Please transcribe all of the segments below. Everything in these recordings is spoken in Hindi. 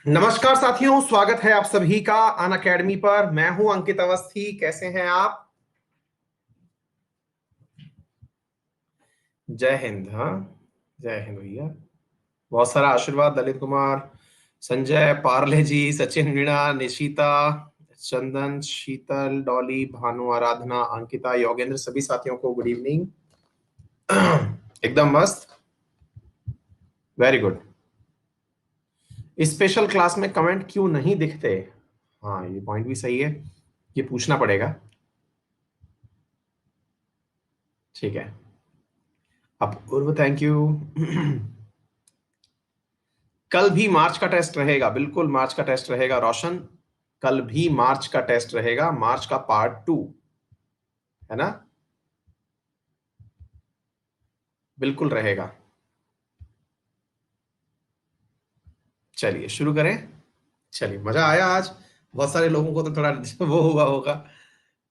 नमस्कार साथियों, स्वागत है आप सभी का अन अकेडमी पर। मैं हूं अंकित अवस्थी। कैसे हैं आप? जय हिंद। हाँ, जय हिंद भैया। बहुत सारा आशीर्वाद। ललित कुमार, संजय, पार्ले जी, सचिन, मीणा, निशिता, चंदन, शीतल, डॉली, भानु, आराधना, अंकिता, योगेंद्र, सभी साथियों को गुड इवनिंग। एकदम मस्त। Very good. स्पेशल क्लास में कमेंट क्यों नहीं दिखते? हाँ, ये पॉइंट भी सही है, ये पूछना पड़ेगा। ठीक है। अपूर्व, थैंक यू। कल भी मार्च का टेस्ट रहेगा, बिल्कुल मार्च का टेस्ट रहेगा रोशन। कल भी मार्च का टेस्ट रहेगा, मार्च का पार्ट 2, है ना? बिल्कुल रहेगा। चलिए शुरू करें। चलिए, मजा आया आज। बहुत सारे लोगों को तो थोड़ा वो हुआ होगा,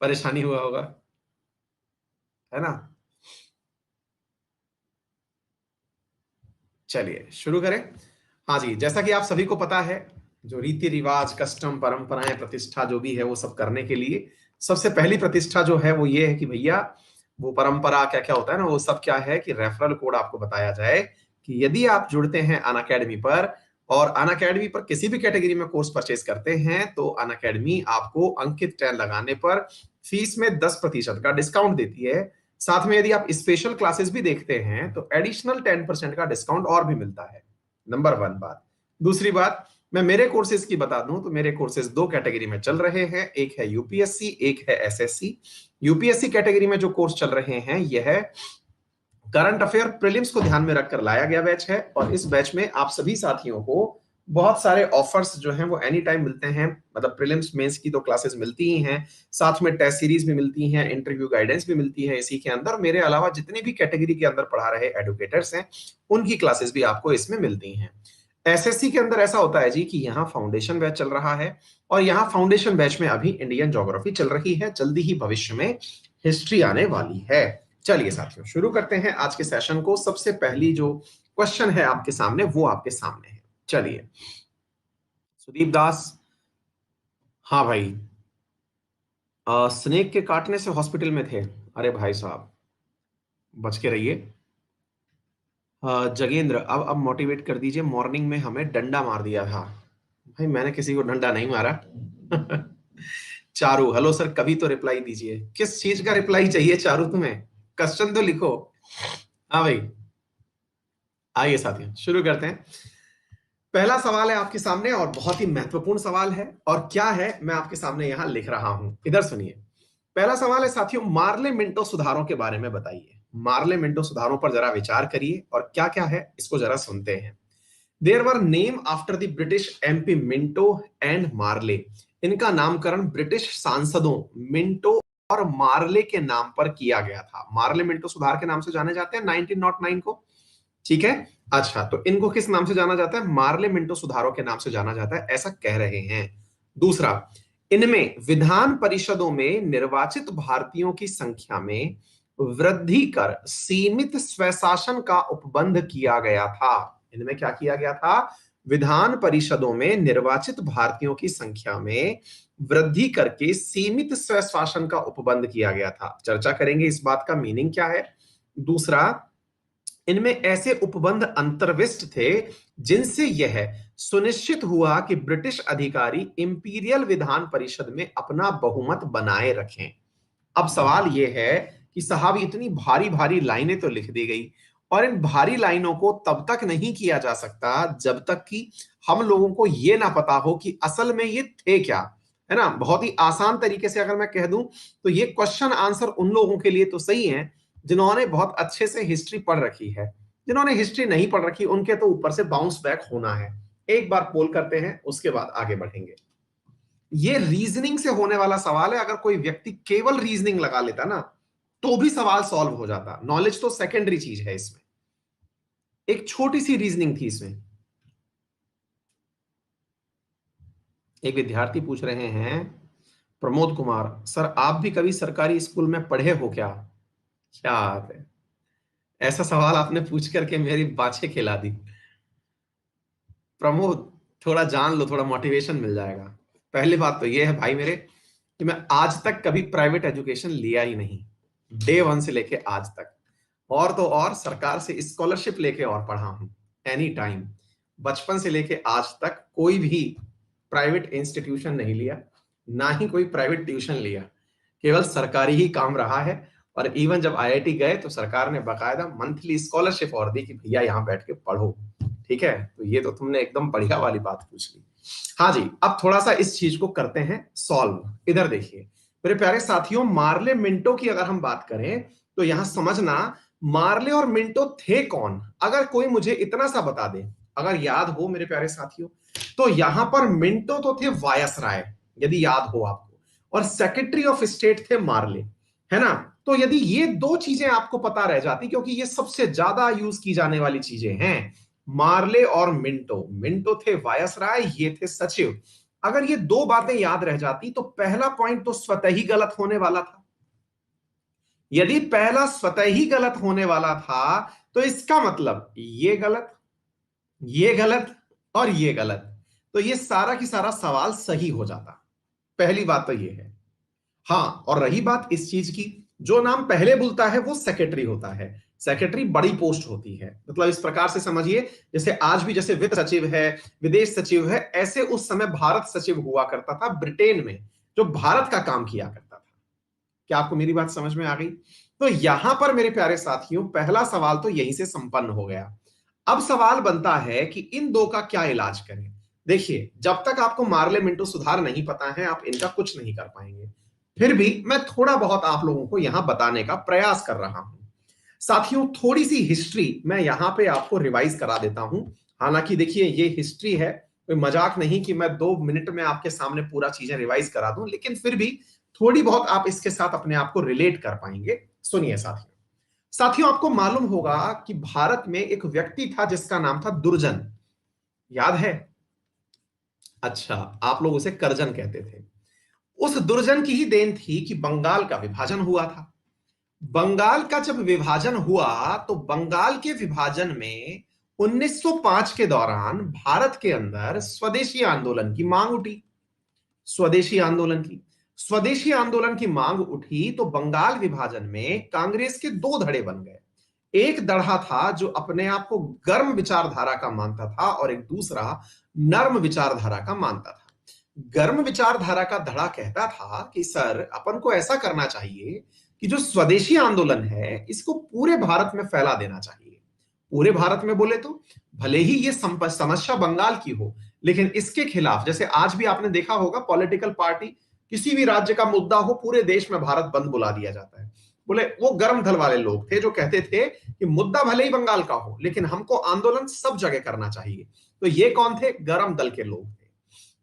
परेशानी हुआ होगा, है ना? चलिए शुरू करें। हाँ जी, जैसा कि आप सभी को पता है, जो रीति रिवाज, कस्टम, परंपराएं, प्रतिष्ठा जो भी है वो सब करने के लिए सबसे पहली प्रतिष्ठा जो है वो ये है कि भैया, वो परंपरा क्या क्या होता है ना, वो सब क्या है कि रेफरल कोड आपको बताया जाए कि यदि आप जुड़ते हैं अन अकेडमी पर और अन अकेडमी पर किसी भी कैटेगरी में कोर्स परचेज करते हैं तो अन अकेडमी आपको अंकित 10 लगाने पर फीस में 10% का डिस्काउंट देती है। साथ में यदि आप स्पेशल क्लासेस भी देखते हैं तो एडिशनल 10% का डिस्काउंट और भी मिलता है। नंबर 1 बात। दूसरी बात, मैं मेरे कोर्सेज की बता दूं तो मेरे कोर्सेज 2 कैटेगरी में चल रहे हैं, एक है यूपीएससी, एक है एसएससी। यूपीएससी कैटेगरी में जो कोर्स चल रहे हैं यह है करंट अफेयर प्रीलिम्स को ध्यान में रखकर लाया गया बैच है, और इस बैच में आप सभी साथियों को बहुत सारे ऑफर्स जो हैं वो एनी टाइम मिलते हैं। मतलब प्रीलिम्स मेंस की तो क्लासेस मिलती ही हैं, साथ में टेस्ट सीरीज भी मिलती हैं, इंटरव्यू गाइडेंस भी मिलती है इसी के अंदर। मेरे अलावा जितने भी कैटेगरी के अंदर पढ़ा रहे एडुकेटर्स हैं उनकी क्लासेस भी आपको इसमें मिलती हैं। एसएससी के अंदर ऐसा होता है जी कि यहाँ फाउंडेशन बैच चल रहा है, और यहाँ फाउंडेशन बैच में अभी इंडियन ज्योग्राफी चल रही है, जल्दी ही भविष्य में हिस्ट्री आने वाली है। चलिए साथियों, शुरू करते हैं आज के सेशन को। सबसे पहली जो क्वेश्चन है आपके सामने वो आपके सामने है। चलिए, सुदीप दास। हाँ भाई, स्नेक के काटने से हॉस्पिटल में थे। अरे भाई साहब, बच के रहिए। जगेंद्र, अब मोटिवेट कर दीजिए, मॉर्निंग में हमें डंडा मार दिया था। भाई मैंने किसी को डंडा नहीं मारा। चारू, हेलो सर, कभी तो रिप्लाई दीजिए। किस चीज का रिप्लाई चाहिए चारू तुम्हें? क्वेश्चन तो लिखो। हाँ भाई, आइए साथियों शुरू करते हैं। पहला सवाल है आपके सामने और बहुत ही महत्वपूर्ण सवाल है, और क्या है मैं आपके सामने यहां लिख रहा हूं, इधर सुनिए। पहला सवाल है साथियों, मार्ले मिंटो सुधारों के बारे में बताइए। मार्ले मिंटो सुधारों पर जरा विचार करिए और क्या क्या है इसको जरा सुनते हैं। There were name after the British MP Minto and Morley. इनका नामकरण ब्रिटिश सांसदों मिंटो और मार्ले के नाम पर किया गया था। मार्ले मिंटो सुधार के नाम से जाने जाते हैं 1909 को। ठीक है। अच्छा, तो इनको किस नाम से जाना जाता है? मार्ले मिंटो सुधारों के नाम से जाना जाता है, ऐसा कह रहे हैं। दूसरा, इनमें विधान परिषदों में निर्वाचित भारतीयों की संख्या में वृद्धि कर सीमित स्वशासन का उपबंध किया गया था। इनमें क्या किया गया था? विधान परिषदों में निर्वाचित भारतीयों की संख्या में वृद्धि करके सीमित स्वशासन का उपबंध किया गया था। चर्चा करेंगे इस बात का मीनिंग क्या है। दूसरा, इनमें ऐसे उपबंध अंतर्विष्ट थे जिनसे यह सुनिश्चित हुआ कि ब्रिटिश अधिकारी इंपीरियल विधान परिषद में अपना बहुमत बनाए रखें। अब सवाल यह है कि साहब, इतनी भारी भारी लाइनें तो लिख दी गई, और इन भारी लाइनों को तब तक नहीं किया जा सकता जब तक कि हम लोगों को यह ना पता हो कि असल में ये थे क्या, है ना? बहुत ही आसान तरीके से अगर मैं कह दूं तो ये क्वेश्चन आंसर उन लोगों के लिए तो सही है जिन्होंने बहुत अच्छे से हिस्ट्री पढ़ रखी है। जिन्होंने हिस्ट्री नहीं पढ़ रखी उनके तो ऊपर से बाउंस बैक होना है। एक बार पोल करते हैं, उसके बाद आगे बढ़ेंगे। ये रीजनिंग से होने वाला सवाल है। अगर कोई व्यक्ति केवल रीजनिंग लगा लेता ना तो भी सवाल सॉल्व हो जाता। नॉलेज तो सेकेंडरी चीज है इसमें। एक छोटी सी रीजनिंग थी इसमें। एक विद्यार्थी पूछ रहे हैं, प्रमोद कुमार सर, आप भी कभी सरकारी स्कूल में पढ़े हो क्या? क्या बात है, ऐसा सवाल आपने पूछ करके मेरी बाछे खिला दी। प्रमोद, थोड़ा जान लो, थोड़ा मोटिवेशन मिल जाएगा। पहली बात तो ये है भाई मेरे कि मैं आज तक कभी प्राइवेट एजुकेशन लिया ही नहीं, डे वन से लेके आज तक। और तो और सरकार से स्कॉलरशिप लेके और पढ़ा हूं एनी टाइम। बचपन से लेके आज तक कोई भी प्राइवेट इंस्टीट्यूशन नहीं लिया, ना ही कोई प्राइवेट ट्यूशन लिया, केवल सरकारी ही काम रहा है। और इवन जब आईआईटी गए तो सरकार ने बकायदा मंथली स्कॉलरशिप और दी कि भैया यहाँ बैठ के पढ़ो। ठीक है, तो ये तो तुमने एकदम बढ़िया वाली बात पूछ ली। हाँ जी, अब थोड़ा सा इस चीज को करते हैं सॉल्व। इधर देखिए मेरे प्यारे साथियों, मार्ले मिंटो की अगर हम बात करें तो यहां समझना मार्ले और मिंटो थे कौन। अगर कोई मुझे इतना सा बता दे, अगर याद हो मेरे प्यारे साथियों, तो यहां पर मिंटो तो थे वायसराय, यदि याद हो आपको, और सेक्रेटरी ऑफ स्टेट थे मार्ले, है ना। तो यदि ये दो चीजें आपको पता रह जाती, क्योंकि ये सबसे ज्यादा यूज की जाने वाली चीजें हैं, मार्ले और मिंटो। मिंटो थे वायसराय, ये थे सचिव। अगर ये दो बातें याद रह जाती तो पहला पॉइंट तो स्वतः ही गलत होने वाला था। यदि पहला स्वतः ही गलत होने वाला था तो इसका मतलब ये गलत, ये गलत और ये गलत, तो ये सारा की सारा सवाल सही हो जाता। पहली बात तो ये है। हाँ, और रही बात इस चीज की, जो नाम पहले बोलता है वो सेक्रेटरी होता है। सेक्रेटरी बड़ी पोस्ट होती है, मतलब इस प्रकार से समझिए, जैसे आज भी जैसे वित्त सचिव है, विदेश सचिव है, ऐसे उस समय भारत सचिव हुआ करता था ब्रिटेन में, जो भारत का काम किया करता था। क्या आपको मेरी बात समझ में आ गई? तो यहां पर मेरे प्यारे साथियों पहला सवाल तो यहीं से संपन्न हो गया। अब सवाल बनता है कि इन दो का क्या इलाज करें। देखिए, जब तक आपको मार्ले मिंटो सुधार नहीं पता है, आप इनका कुछ नहीं कर पाएंगे। फिर भी मैं थोड़ा बहुत आप लोगों को यहां बताने का प्रयास कर रहा हूं। साथियों, थोड़ी सी हिस्ट्री मैं यहां पे आपको रिवाइज करा देता हूं। हालांकि देखिए, ये हिस्ट्री है, कोई मजाक नहीं कि मैं 2 मिनट में आपके सामने पूरा चीजें रिवाइज करा दूं, लेकिन फिर भी थोड़ी बहुत आप इसके साथ अपने आप को रिलेट कर पाएंगे। सुनिए साथियों, साथियों आपको मालूम होगा कि भारत में एक व्यक्ति था जिसका नाम था दुर्जन। याद है? अच्छा, आप लोग उसे करजन कहते थे। उस दुर्जन की ही देन थी कि बंगाल का विभाजन हुआ था। बंगाल का जब विभाजन हुआ तो बंगाल के विभाजन में 1905 के दौरान भारत के अंदर स्वदेशी आंदोलन की मांग उठी। स्वदेशी आंदोलन की स्वदेशी आंदोलन की मांग उठी तो बंगाल विभाजन में कांग्रेस के दो धड़े बन गए। एक धड़ा था जो अपने आप को गर्म विचारधारा का मानता था, और एक दूसरा नर्म विचारधारा का मानता था। गर्म विचारधारा का धड़ा कहता था कि सर, अपन को ऐसा करना चाहिए कि जो स्वदेशी आंदोलन है इसको पूरे भारत में फैला देना चाहिए। पूरे भारत में बोले तो भले ही ये समस्या बंगाल की हो, लेकिन इसके खिलाफ, जैसे आज भी आपने देखा होगा, पॉलिटिकल पार्टी किसी भी राज्य का मुद्दा हो, पूरे देश में भारत बंद बुला दिया जाता है। बोले वो गर्म दल वाले लोग थे जो कहते थे कि मुद्दा भले ही बंगाल का हो, लेकिन हमको आंदोलन सब जगह करना चाहिए। तो ये कौन थे? गर्म दल के लोग थे।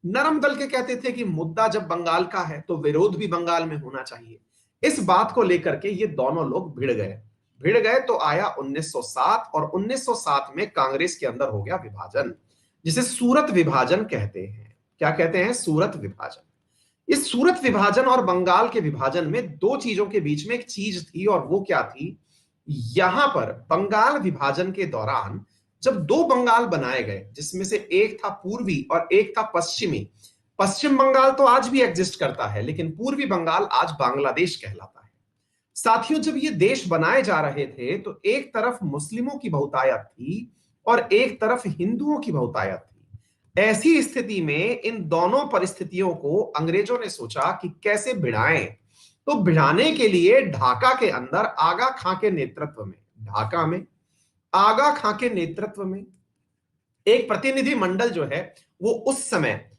नरम दल के कहते थे कि मुद्दा जब बंगाल का है तो विरोध भी बंगाल में होना चाहिए। इस बात को लेकर के ये दोनों लोग भिड़ गए तो आया 1907, और 1907 में कांग्रेस के अंदर हो गया विभाजन, जिसे सूरत विभाजन कहते हैं। क्या कहते हैं? सूरत विभाजन। इस सूरत विभाजन और बंगाल के विभाजन में दो चीजों के बीच में एक चीज थी, और वो क्या थी? यहां पर बंगाल विभाजन के दौरान जब दो बंगाल बनाए गए, जिसमें से एक था पूर्वी और एक था पश्चिमी। पश्चिम बंगाल तो आज भी एग्जिस्ट करता है, लेकिन पूर्वी बंगाल आज बांग्लादेश कहलाता है। साथियों, जब ये देश बनाए जा रहे थे तो एक तरफ मुस्लिमों की बहुतायत थी और एक तरफ हिंदुओं की बहुतायत थी। ऐसी स्थिति में इन दोनों परिस्थितियों को अंग्रेजों ने सोचा कि कैसे भिड़ाएं। तो भिड़ाने के लिए ढाका के अंदर आगा खां के नेतृत्व में, ढाका में आगा खां के नेतृत्व में एक प्रतिनिधि मंडल जो है, वो उस समय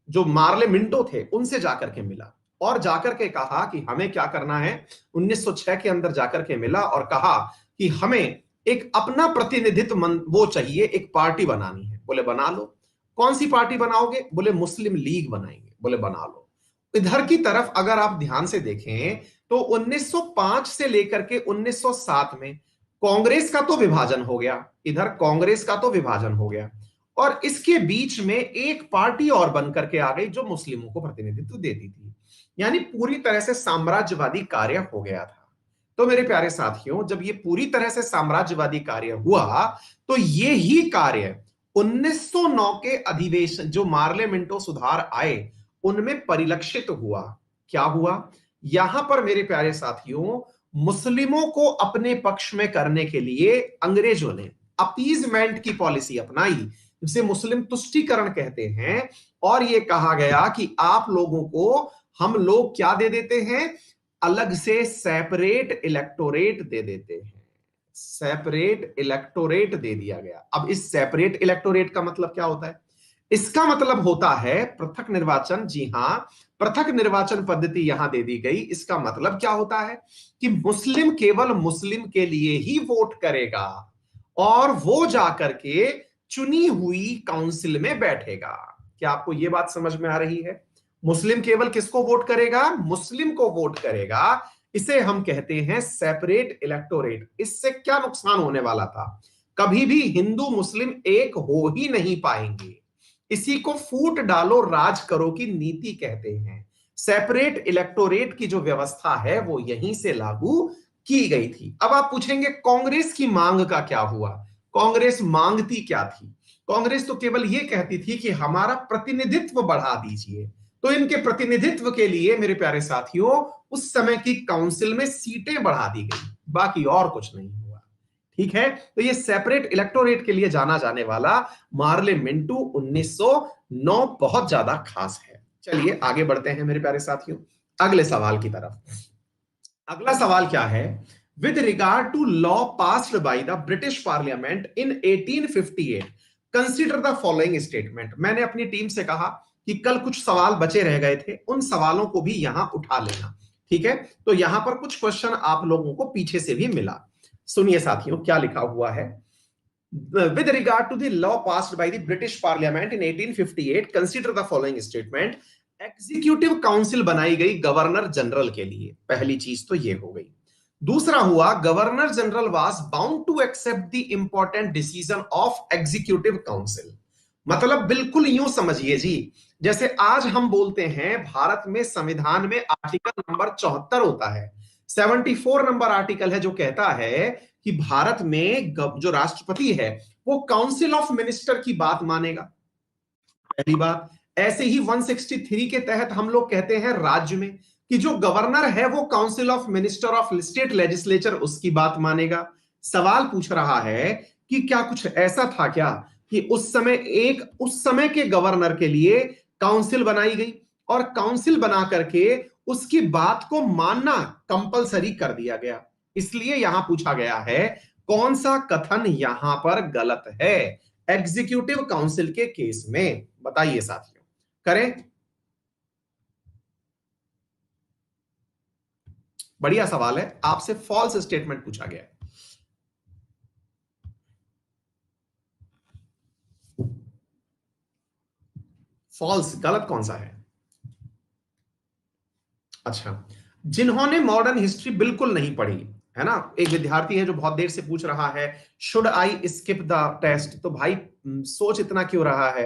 जो मार्ले मिंटो थे उनसे जाकर के मिला, और जाकर के कहा कि हमें क्या करना है। 1906 के अंदर जाकर के मिला और कहा कि हमें एक अपना प्रतिनिधित्व वो चाहिए, एक पार्टी बनानी है। बोले बना लो। कौन सी पार्टी बनाओगे? बोले मुस्लिम लीग बनाएंगे। बोले बना लो। इधर की तरफ अगर आप ध्यान से देखें तो 1905 से लेकर के 1907 में कांग्रेस का तो विभाजन हो गया, इधर कांग्रेस का तो विभाजन हो गया, और इसके बीच में एक पार्टी और बनकर के आ गई जो मुस्लिमों को प्रतिनिधित्व देती थी। यानी पूरी तरह से साम्राज्यवादी कार्य हो गया था। तो मेरे प्यारे साथियों, जब ये पूरी तरह से साम्राज्यवादी कार्य हुआ तो ये ही कार्य 1909 के अधिवेशन जो मार्लेमेंटो सुधार आए उनमें परिलक्षित हुआ। क्या हुआ? यहां पर मेरे प्यारे साथियों, मुस्लिमों को अपने पक्ष में करने के लिए अंग्रेजों ने अपीजमेंट की पॉलिसी अपनाई, जिसे मुस्लिम तुष्टीकरण कहते हैं। और यह कहा गया कि आप लोगों को हम लोग क्या दे देते हैं, अलग से सेपरेट इलेक्टोरेट दे देते हैं। सेपरेट इलेक्टोरेट दे दिया गया। अब इस सेपरेट इलेक्टोरेट का मतलब क्या होता है? इसका मतलब होता है पृथक निर्वाचन। जी हां, पृथक निर्वाचन पद्धति यहां दे दी गई। इसका मतलब क्या होता है कि मुस्लिम केवल मुस्लिम के लिए ही वोट करेगा और वो जाकर के चुनी हुई काउंसिल में बैठेगा। क्या आपको यह बात समझ में आ रही है? मुस्लिम केवल किसको वोट करेगा? मुस्लिम को वोट करेगा। इसे हम कहते हैं सेपरेट इलेक्टोरेट। इससे क्या नुकसान होने वाला था? कभी भी हिंदू मुस्लिम एक हो ही नहीं पाएंगे। इसी को फूट डालो राज करो की नीति कहते हैं। सेपरेट इलेक्टोरेट की जो व्यवस्था है वो यहीं से लागू की गई थी। अब आप पूछेंगे कांग्रेस की मांग का क्या हुआ? कांग्रेस मांगती क्या थी? कांग्रेस तो केवल यह कहती थी कि हमारा प्रतिनिधित्व बढ़ा दीजिए। तो इनके प्रतिनिधित्व के लिए मेरे प्यारे साथियों उस समय की काउंसिल में सीटें बढ़ा दी गई, बाकी और कुछ नहीं हुआ। ठीक है, तो ये सेपरेट इलेक्टोरेट के लिए जाना जाने वाला मार्लेमेंटो 1909 बहुत ज्यादा खास है। चलिए आगे बढ़ते हैं मेरे प्यारे साथियों अगले सवाल की तरफ। अगला सवाल क्या है? With regard to law passed by the British parliament in 1858 consider the following statement. मैंने अपनी टीम से कहा कि कल कुछ सवाल बचे रह गए थे, उन सवालों को भी यहां उठा लेना। ठीक है, तो यहां पर कुछ क्वेश्चन आप लोगों को पीछे से भी मिला। सुनिए साथियों क्या लिखा हुआ है। With regard to the law passed by the British Parliament in 1858, consider the following statement. Executive council बनाई गई गवर्नर जनरल के लिए। पहली चीज तो ये हो गई। दूसरा हुआ governor general was bound to accept the important decision of executive council. मतलब बिल्कुल यूं समझिए जी, जैसे आज हम बोलते हैं भारत में संविधान में आर्टिकल नंबर 74 होता है, 74 नंबर आर्टिकल है जो कहता है कि भारत में जो राष्ट्रपति है वो काउंसिल ऑफ मिनिस्टर की बात मानेगा। पहली बात। ऐसे ही 163 के तहत हम लोग कहते हैं राज्य में कि जो गवर्नर है वो council of minister of state legislature उसकी बात मानेगा। सवाल पूछ रहा है कि क्या कुछ ऐसा था क्या कि उस समय के गवर्नर के लिए काउंसिल बनाई गई और काउंसिल बना करके उसकी बात को मानना कंपलसरी कर दिया गया। इसलिए यहां पूछा गया है कौन सा कथन यहां पर गलत है एग्जीक्यूटिव काउंसिल के केस में? बताइए साथियों, करें। बढ़िया सवाल है, आपसे फॉल्स स्टेटमेंट पूछा गया है। फॉल्स गलत कौन सा है? अच्छा, जिन्होंने मॉडर्न हिस्ट्री बिल्कुल नहीं पढ़ी है ना, एक विद्यार्थी है जो बहुत देर से पूछ रहा है should I skip the test. तो भाई सोच इतना क्यों रहा है?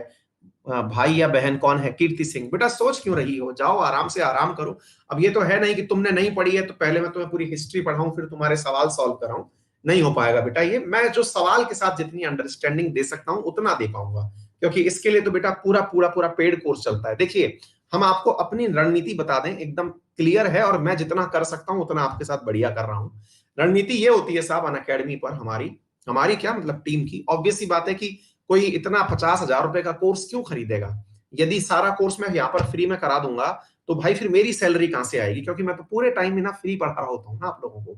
भाई या बहन कौन है? कीर्ति सिंह। बेटा सोच क्यों रही हो? जाओ आराम से आराम करो। अब ये तो है नहीं कि तुमने नहीं पढ़ी है तो पहले मैं तुम्हें पूरी हिस्ट्री पढ़ाऊं फिर तुम्हारे सवाल सॉल्व कराऊं। नहीं हो पाएगा बेटा, ये मैं जो सवाल के साथ जितनी अंडरस्टैंडिंग दे सकता हूं उतना दे पाऊंगा, क्योंकि इसके लिए तो बेटा पूरा पूरा पूरा पेड कोर्स चलता है। देखिए हम आपको अपनी रणनीति बता दें, एकदम क्लियर है और मैं जितना कर सकता हूं उतना आपके साथ बढ़िया कर रहा हूं। रणनीति ये होती है साहब अनअकैडमी पर हमारी हमारी क्या मतलब टीम की, ऑब्वियस सी बात है कि कोई इतना 50,000 रुपए का कोर्स क्यों खरीदेगा? यदि सारा कोर्स मैं यहाँ पर फ्री में करा दूंगा तो भाई फिर मेरी सैलरी कहां से आएगी? क्योंकि मैं तो पूरे टाइम में ना फ्री पढ़ा रहा होता हूँ ना आप लोगों को।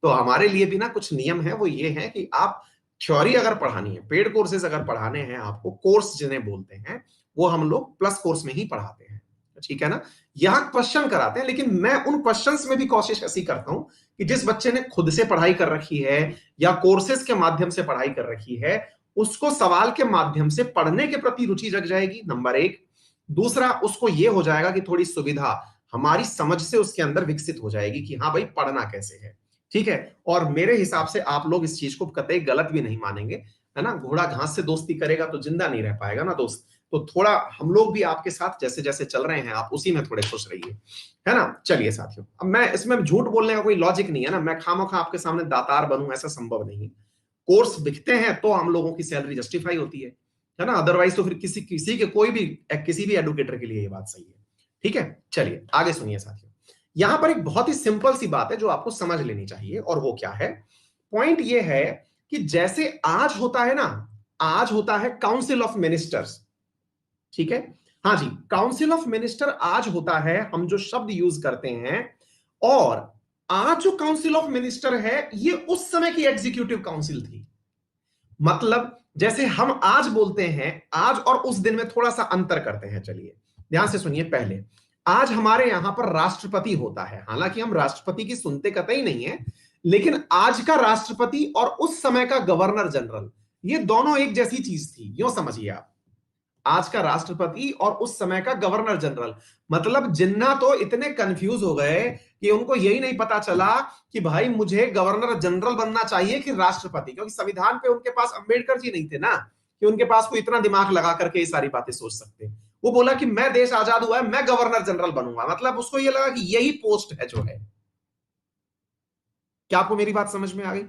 तो हमारे लिए भी ना कुछ नियम है, वो ये है कि आप थ्योरी अगर पढ़ानी है, पेड कोर्सेज अगर पढ़ाने हैं आपको, कोर्स जिन्हें बोलते हैं, वो हम लोग प्लस कोर्स में ही पढ़ाते हैं। ठीक है ना? यहाँ क्वेश्चन कराते हैं, लेकिन मैं उन क्वेश्चंस में भी कोशिश ऐसी करता हूं कि जिस बच्चे ने खुद से पढ़ाई कर रखी है या कोर्सेज के माध्यम से पढ़ाई कर रखी है उसको सवाल के माध्यम से पढ़ने के प्रति रुचि जग जाएगी, नंबर एक। दूसरा, उसको यह हो जाएगा कि थोड़ी सुविधा हमारी समझ से उसके अंदर विकसित हो जाएगी कि हाँ भाई पढ़ना कैसे है। ठीक है, और मेरे हिसाब से आप लोग इस चीज को कतई गलत भी नहीं मानेंगे, है ना? घोड़ा घास से दोस्ती करेगा तो जिंदा नहीं रह पाएगा ना दोस्त। तो थोड़ा हम लोग भी आपके साथ जैसे जैसे चल रहे हैं आप उसी में थोड़े खुश रहिए, है ना? चलिए साथियों, अब मैं इसमें झूठ बोलने का कोई लॉजिक नहीं है ना, मैं खामोखा आपके सामने दातार बनूं ऐसा संभव नहीं है। कोर्स बिकते हैं तो हम लोगों की सैलरी जस्टिफाई होती है। है ना, अदरवाइज तो फिर किसी किसी के कोई भी किसी भी एडुकेटर के लिए ये बात सही है। ठीक है, चलिए आगे सुनिए साथियों। यहां पर एक बहुत ही सिंपल सी बात है जो आपको समझ लेनी चाहिए, और वो क्या है? पॉइंट ये है कि जैसे आज होता है ना, आज होता है काउंसिल ऑफ मिनिस्टर्स, ठीक है, हाँ जी, काउंसिल ऑफ मिनिस्टर आज होता है, हम जो शब्द यूज करते हैं, और आज जो काउंसिल ऑफ मिनिस्टर है ये उस समय की एग्जीक्यूटिव काउंसिल थी। मतलब जैसे हम आज बोलते हैं, आज और उस दिन में थोड़ा सा अंतर करते हैं। चलिए ध्यान से सुनिए। पहले आज हमारे यहां पर राष्ट्रपति होता है, हालांकि हम राष्ट्रपति की सुनते कतई नहीं है, लेकिन आज का राष्ट्रपति और उस समय का गवर्नर जनरल, ये दोनों एक जैसी चीज थी, यूं समझिए आप। आज का राष्ट्रपति और उस समय का गवर्नर जनरल, मतलब जिन्ना तो इतने कंफ्यूज हो गए कि उनको यही नहीं पता चला कि भाई मुझे गवर्नर जनरल बनना चाहिए कि राष्ट्रपति, क्योंकि संविधान पे उनके पास अंबेडकर जी नहीं थे ना कि उनके पास कोई इतना दिमाग लगा करके ये सारी बातें सोच सकते। वो बोला कि मैं देश आजाद हुआ है, मैं गवर्नर जनरल बनूंगा, मतलब उसको ये लगा कि यही पोस्ट है जो है। क्या आपको मेरी बात समझ में आ गई?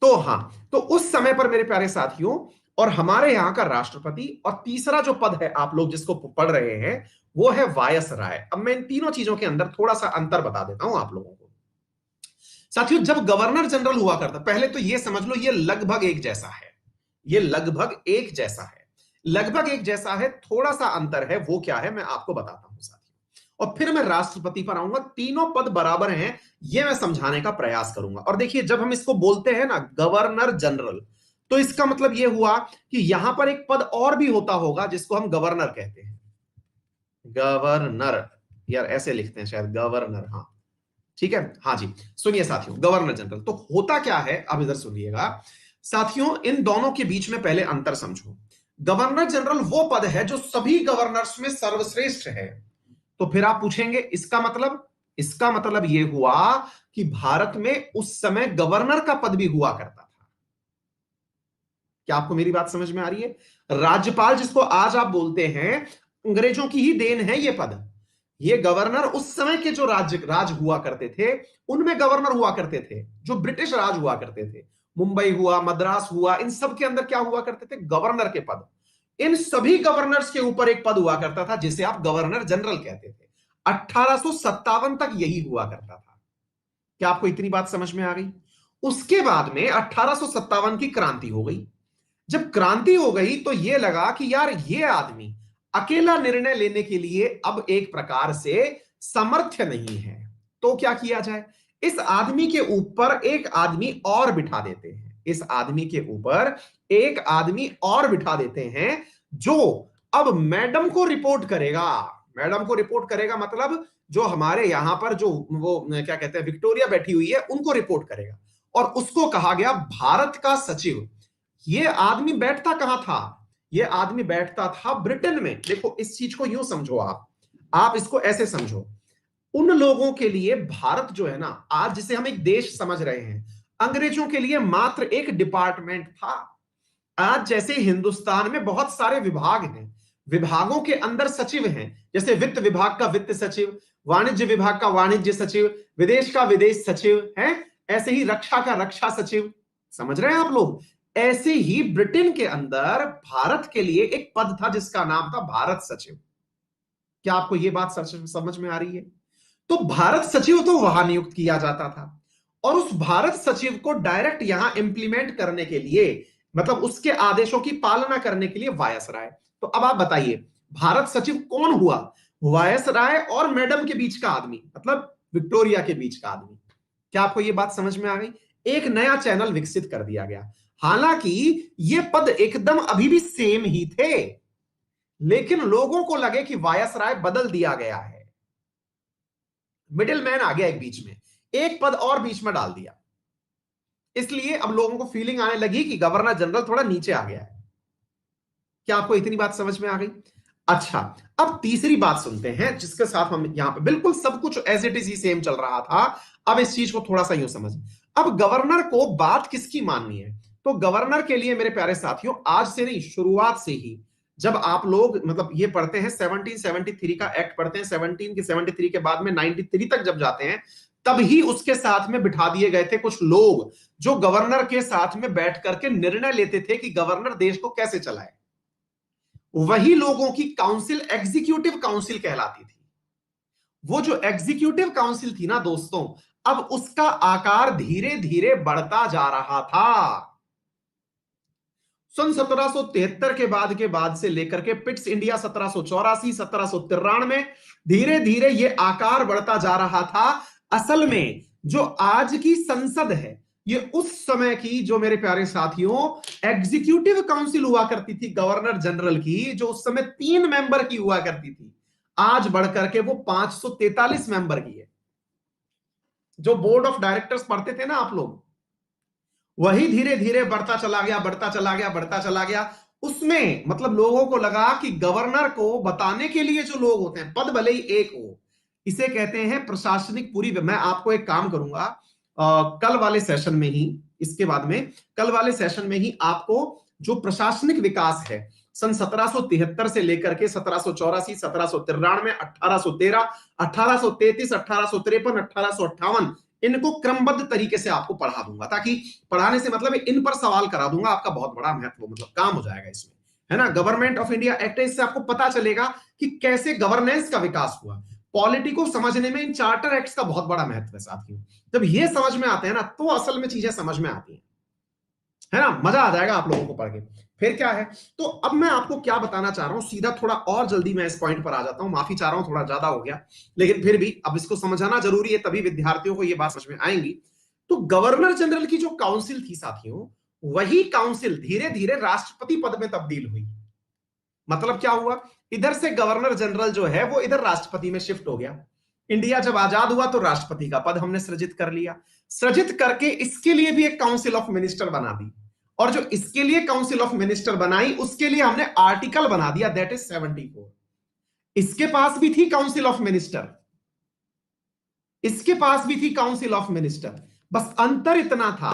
तो हाँ, तो उस समय पर मेरे प्यारे साथियों, और हमारे यहां का राष्ट्रपति, और तीसरा जो पद है आप लोग जिसको पढ़ रहे हैं वो है वायसराय। अब मैं इन तीनों चीजों के अंदर थोड़ा सा अंतर बता देता हूं आप लोगों को। साथियों जब गवर्नर जनरल हुआ करता, पहले तो ये समझ लो ये लगभग एक जैसा है, ये लगभग एक जैसा है, लगभग एक जैसा है, थोड़ा सा अंतर है, वो क्या है मैं आपको बताता हूं साथियों, और फिर मैं राष्ट्रपति पर आऊंगा। तीनों पद बराबर हैं ये मैं समझाने का प्रयास करूंगा। और देखिए जब हम इसको बोलते हैं ना गवर्नर जनरल, तो इसका मतलब यह हुआ कि यहां पर एक पद और भी होता होगा जिसको हम गवर्नर कहते हैं, गवर्नर, यार ऐसे लिखते हैं शायद, गवर्नर, हाँ ठीक है, हाँ जी। सुनिए साथियों, गवर्नर जनरल तो होता क्या है, अब इधर सुनिएगा साथियों, इन दोनों के बीच में पहले अंतर समझो। गवर्नर जनरल वो पद है जो सभी गवर्नर्स में सर्वश्रेष्ठ है। तो फिर आप पूछेंगे इसका मतलब, इसका मतलब यह हुआ कि भारत में उस समय गवर्नर का पद भी हुआ करता था। क्या आपको मेरी बात समझ में आ रही है? राज्यपाल जिसको आज आप बोलते हैं, अंग्रेजों की ही देन है ये पद। ये गवर्नर उस समय के जो राज हुआ करते थे उनमें गवर्नर हुआ करते थे, जो ब्रिटिश राज हुआ करते थे, मुंबई हुआ, मद्रास हुआ, इन सब के अंदर क्या हुआ करते थे? गवर्नर के पद। इन सभी गवर्नर्स के ऊपर एक पद हुआ करता था जिसे आप गवर्नर जनरल कहते थे। 1857 तक यही हुआ करता था। क्या आपको इतनी बात समझ में आ गई? उसके बाद में 1857 की क्रांति हो गई। जब क्रांति हो गई तो यह लगा कि यार ये आदमी अकेला निर्णय लेने के लिए अब एक प्रकार से समर्थ नहीं है, तो क्या किया जाए? इस आदमी के ऊपर एक आदमी और बिठा देते हैं, इस आदमी के ऊपर एक आदमी और बिठा देते हैं जो अब मैडम को रिपोर्ट करेगा। मैडम को रिपोर्ट करेगा मतलब जो हमारे यहां पर जो वो क्या कहते हैं विक्टोरिया बैठी हुई है उनको रिपोर्ट करेगा, और उसको कहा गया भारत का सचिव। ये आदमी बैठता कहां था? ये आदमी बैठता था ब्रिटेन में। देखो इस चीज को यूं समझो, आप इसको ऐसे समझो, उन लोगों के लिए भारत जो है ना आज जिसे हम एक देश समझ रहे हैं, अंग्रेजों के लिए मात्र एक डिपार्टमेंट था। आज जैसे हिंदुस्तान में बहुत सारे विभाग हैं, विभागों के अंदर सचिव हैं, जैसे वित्त विभाग का वित्त सचिव, वाणिज्य विभाग का वाणिज्य सचिव, विदेश का विदेश सचिव है, ऐसे ही रक्षा का रक्षा सचिव। समझ रहे हैं आप लोग? ऐसे ही ब्रिटेन के अंदर भारत के लिए एक पद था जिसका नाम था भारत सचिव। क्या आपको यह बात समझ में आ रही है? तो भारत सचिव तो वहां नियुक्त किया जाता था, और उस भारत सचिव को डायरेक्ट यहां इंप्लीमेंट करने के लिए, मतलब उसके आदेशों की पालना करने के लिए वायसराय। तो अब आप बताइए भारत सचिव कौन हुआ? वायसराय और मैडम के बीच का आदमी, मतलब विक्टोरिया के बीच का आदमी। क्या आपको यह बात समझ में आ गई? एक नया चैनल विकसित कर दिया गया। हालांकि ये पद एकदम अभी भी सेम ही थे, लेकिन लोगों को लगे कि वायसराय बदल दिया गया है, मिडिल मैन आ गया एक बीच में, एक पद और बीच में डाल दिया, इसलिए अब लोगों को फीलिंग आने लगी कि गवर्नर जनरल थोड़ा नीचे आ गया है। क्या आपको इतनी बात समझ में आ गई? अच्छा, अब तीसरी बात सुनते हैं जिसके साथ हम यहां पे बिल्कुल सब कुछ एज इट इज ही सेम चल रहा था। अब इस चीज को थोड़ा सा यूं समझ, अब गवर्नर को बात किसकी माननी है? तो गवर्नर के लिए मेरे प्यारे साथियों आज से नहीं, शुरुआत से ही जब आप लोग मतलब ये पढ़ते हैं 1773 का एक्ट पढ़ते हैं, 17 के 73 के बाद में 93 तक जब जाते हैं, तब ही उसके साथ में बिठा दिए गए थे कुछ लोग जो गवर्नर के साथ में बैठ करके निर्णय लेते थे कि गवर्नर देश को कैसे चलाए। वही लोगों की काउंसिल एग्जीक्यूटिव काउंसिल कहलाती थी। वो जो एग्जीक्यूटिव काउंसिल थी ना दोस्तों, अब उसका आकार धीरे धीरे बढ़ता जा रहा था। सन 1773 के बाद से लेकर के पिट्स इंडिया 1784, 1793, धीरे धीरे ये आकार बढ़ता जा रहा था। असल में जो आज की संसद है, ये उस समय की, जो मेरे प्यारे साथियों, एग्जीक्यूटिव काउंसिल हुआ करती थी गवर्नर जनरल की, जो उस समय 3 मेंबर की हुआ करती थी, आज बढ़कर के वो 543 मेंबर की है। जो बोर्ड ऑफ डायरेक्टर्स पढ़ते थे ना आप लोग, वही धीरे धीरे बढ़ता चला गया, बढ़ता चला गया, बढ़ता चला गया। उसमें मतलब लोगों को लगा कि गवर्नर को बताने के लिए जो लोग होते हैं, पद भले ही एक हो, इसे कहते हैं प्रशासनिक पूरी। मैं आपको एक काम करूंगा, कल वाले सेशन में ही, इसके बाद में कल वाले सेशन में ही आपको जो प्रशासनिक विकास है सन 1773 से लेकर के 1784, 1793, 1813, 1833, 1853, 1858, इनको क्रमबद्ध तरीके से आपको पढ़ा दूंगा, ताकि पढ़ाने से मतलब इन पर सवाल करा दूंगा, आपका बहुत बड़ा महत्व मतलब काम हो जाएगा इसमें, है ना। गवर्नमेंट ऑफ इंडिया एक्ट, इससे आपको पता चलेगा कि कैसे गवर्नेंस का विकास हुआ। पॉलिटी को समझने में इन चार्टर एक्ट्स का बहुत बड़ा महत्व है साथियों। जब ये समझ में आते हैं ना, तो असल में चीजें समझ में आती हैं, है ना। मजा आ जाएगा आप लोगों को पढ़ के। फिर क्या है, तो अब मैं आपको क्या बताना चाह रहा हूं, सीधा थोड़ा और जल्दी मैं इस पॉइंट पर आ जाता हूं। माफी चाह रहा हूं, थोड़ा ज्यादा हो गया, लेकिन फिर भी अब इसको समझाना जरूरी है, तभी विद्यार्थियों को ये बात समझ में आएंगी। तो गवर्नर जनरल की जो काउंसिल थी साथियों, वही काउंसिल धीरे धीरे राष्ट्रपति पद में तब्दील हुई। मतलब क्या हुआ, इधर से गवर्नर जनरल जो है वो इधर राष्ट्रपति में शिफ्ट हो गया। इंडिया जब आजाद हुआ तो राष्ट्रपति का पद हमने सृजित कर लिया। सृजित करके इसके लिए भी एक काउंसिल ऑफ मिनिस्टर बना दी, और जो इसके लिए काउंसिल ऑफ मिनिस्टर बनाई, उसके लिए हमने आर्टिकल बना दिया, दैट इज 74। इसके पास भी थी काउंसिल ऑफ मिनिस्टर, इसके पास भी थी काउंसिल ऑफ मिनिस्टर। बस अंतर इतना था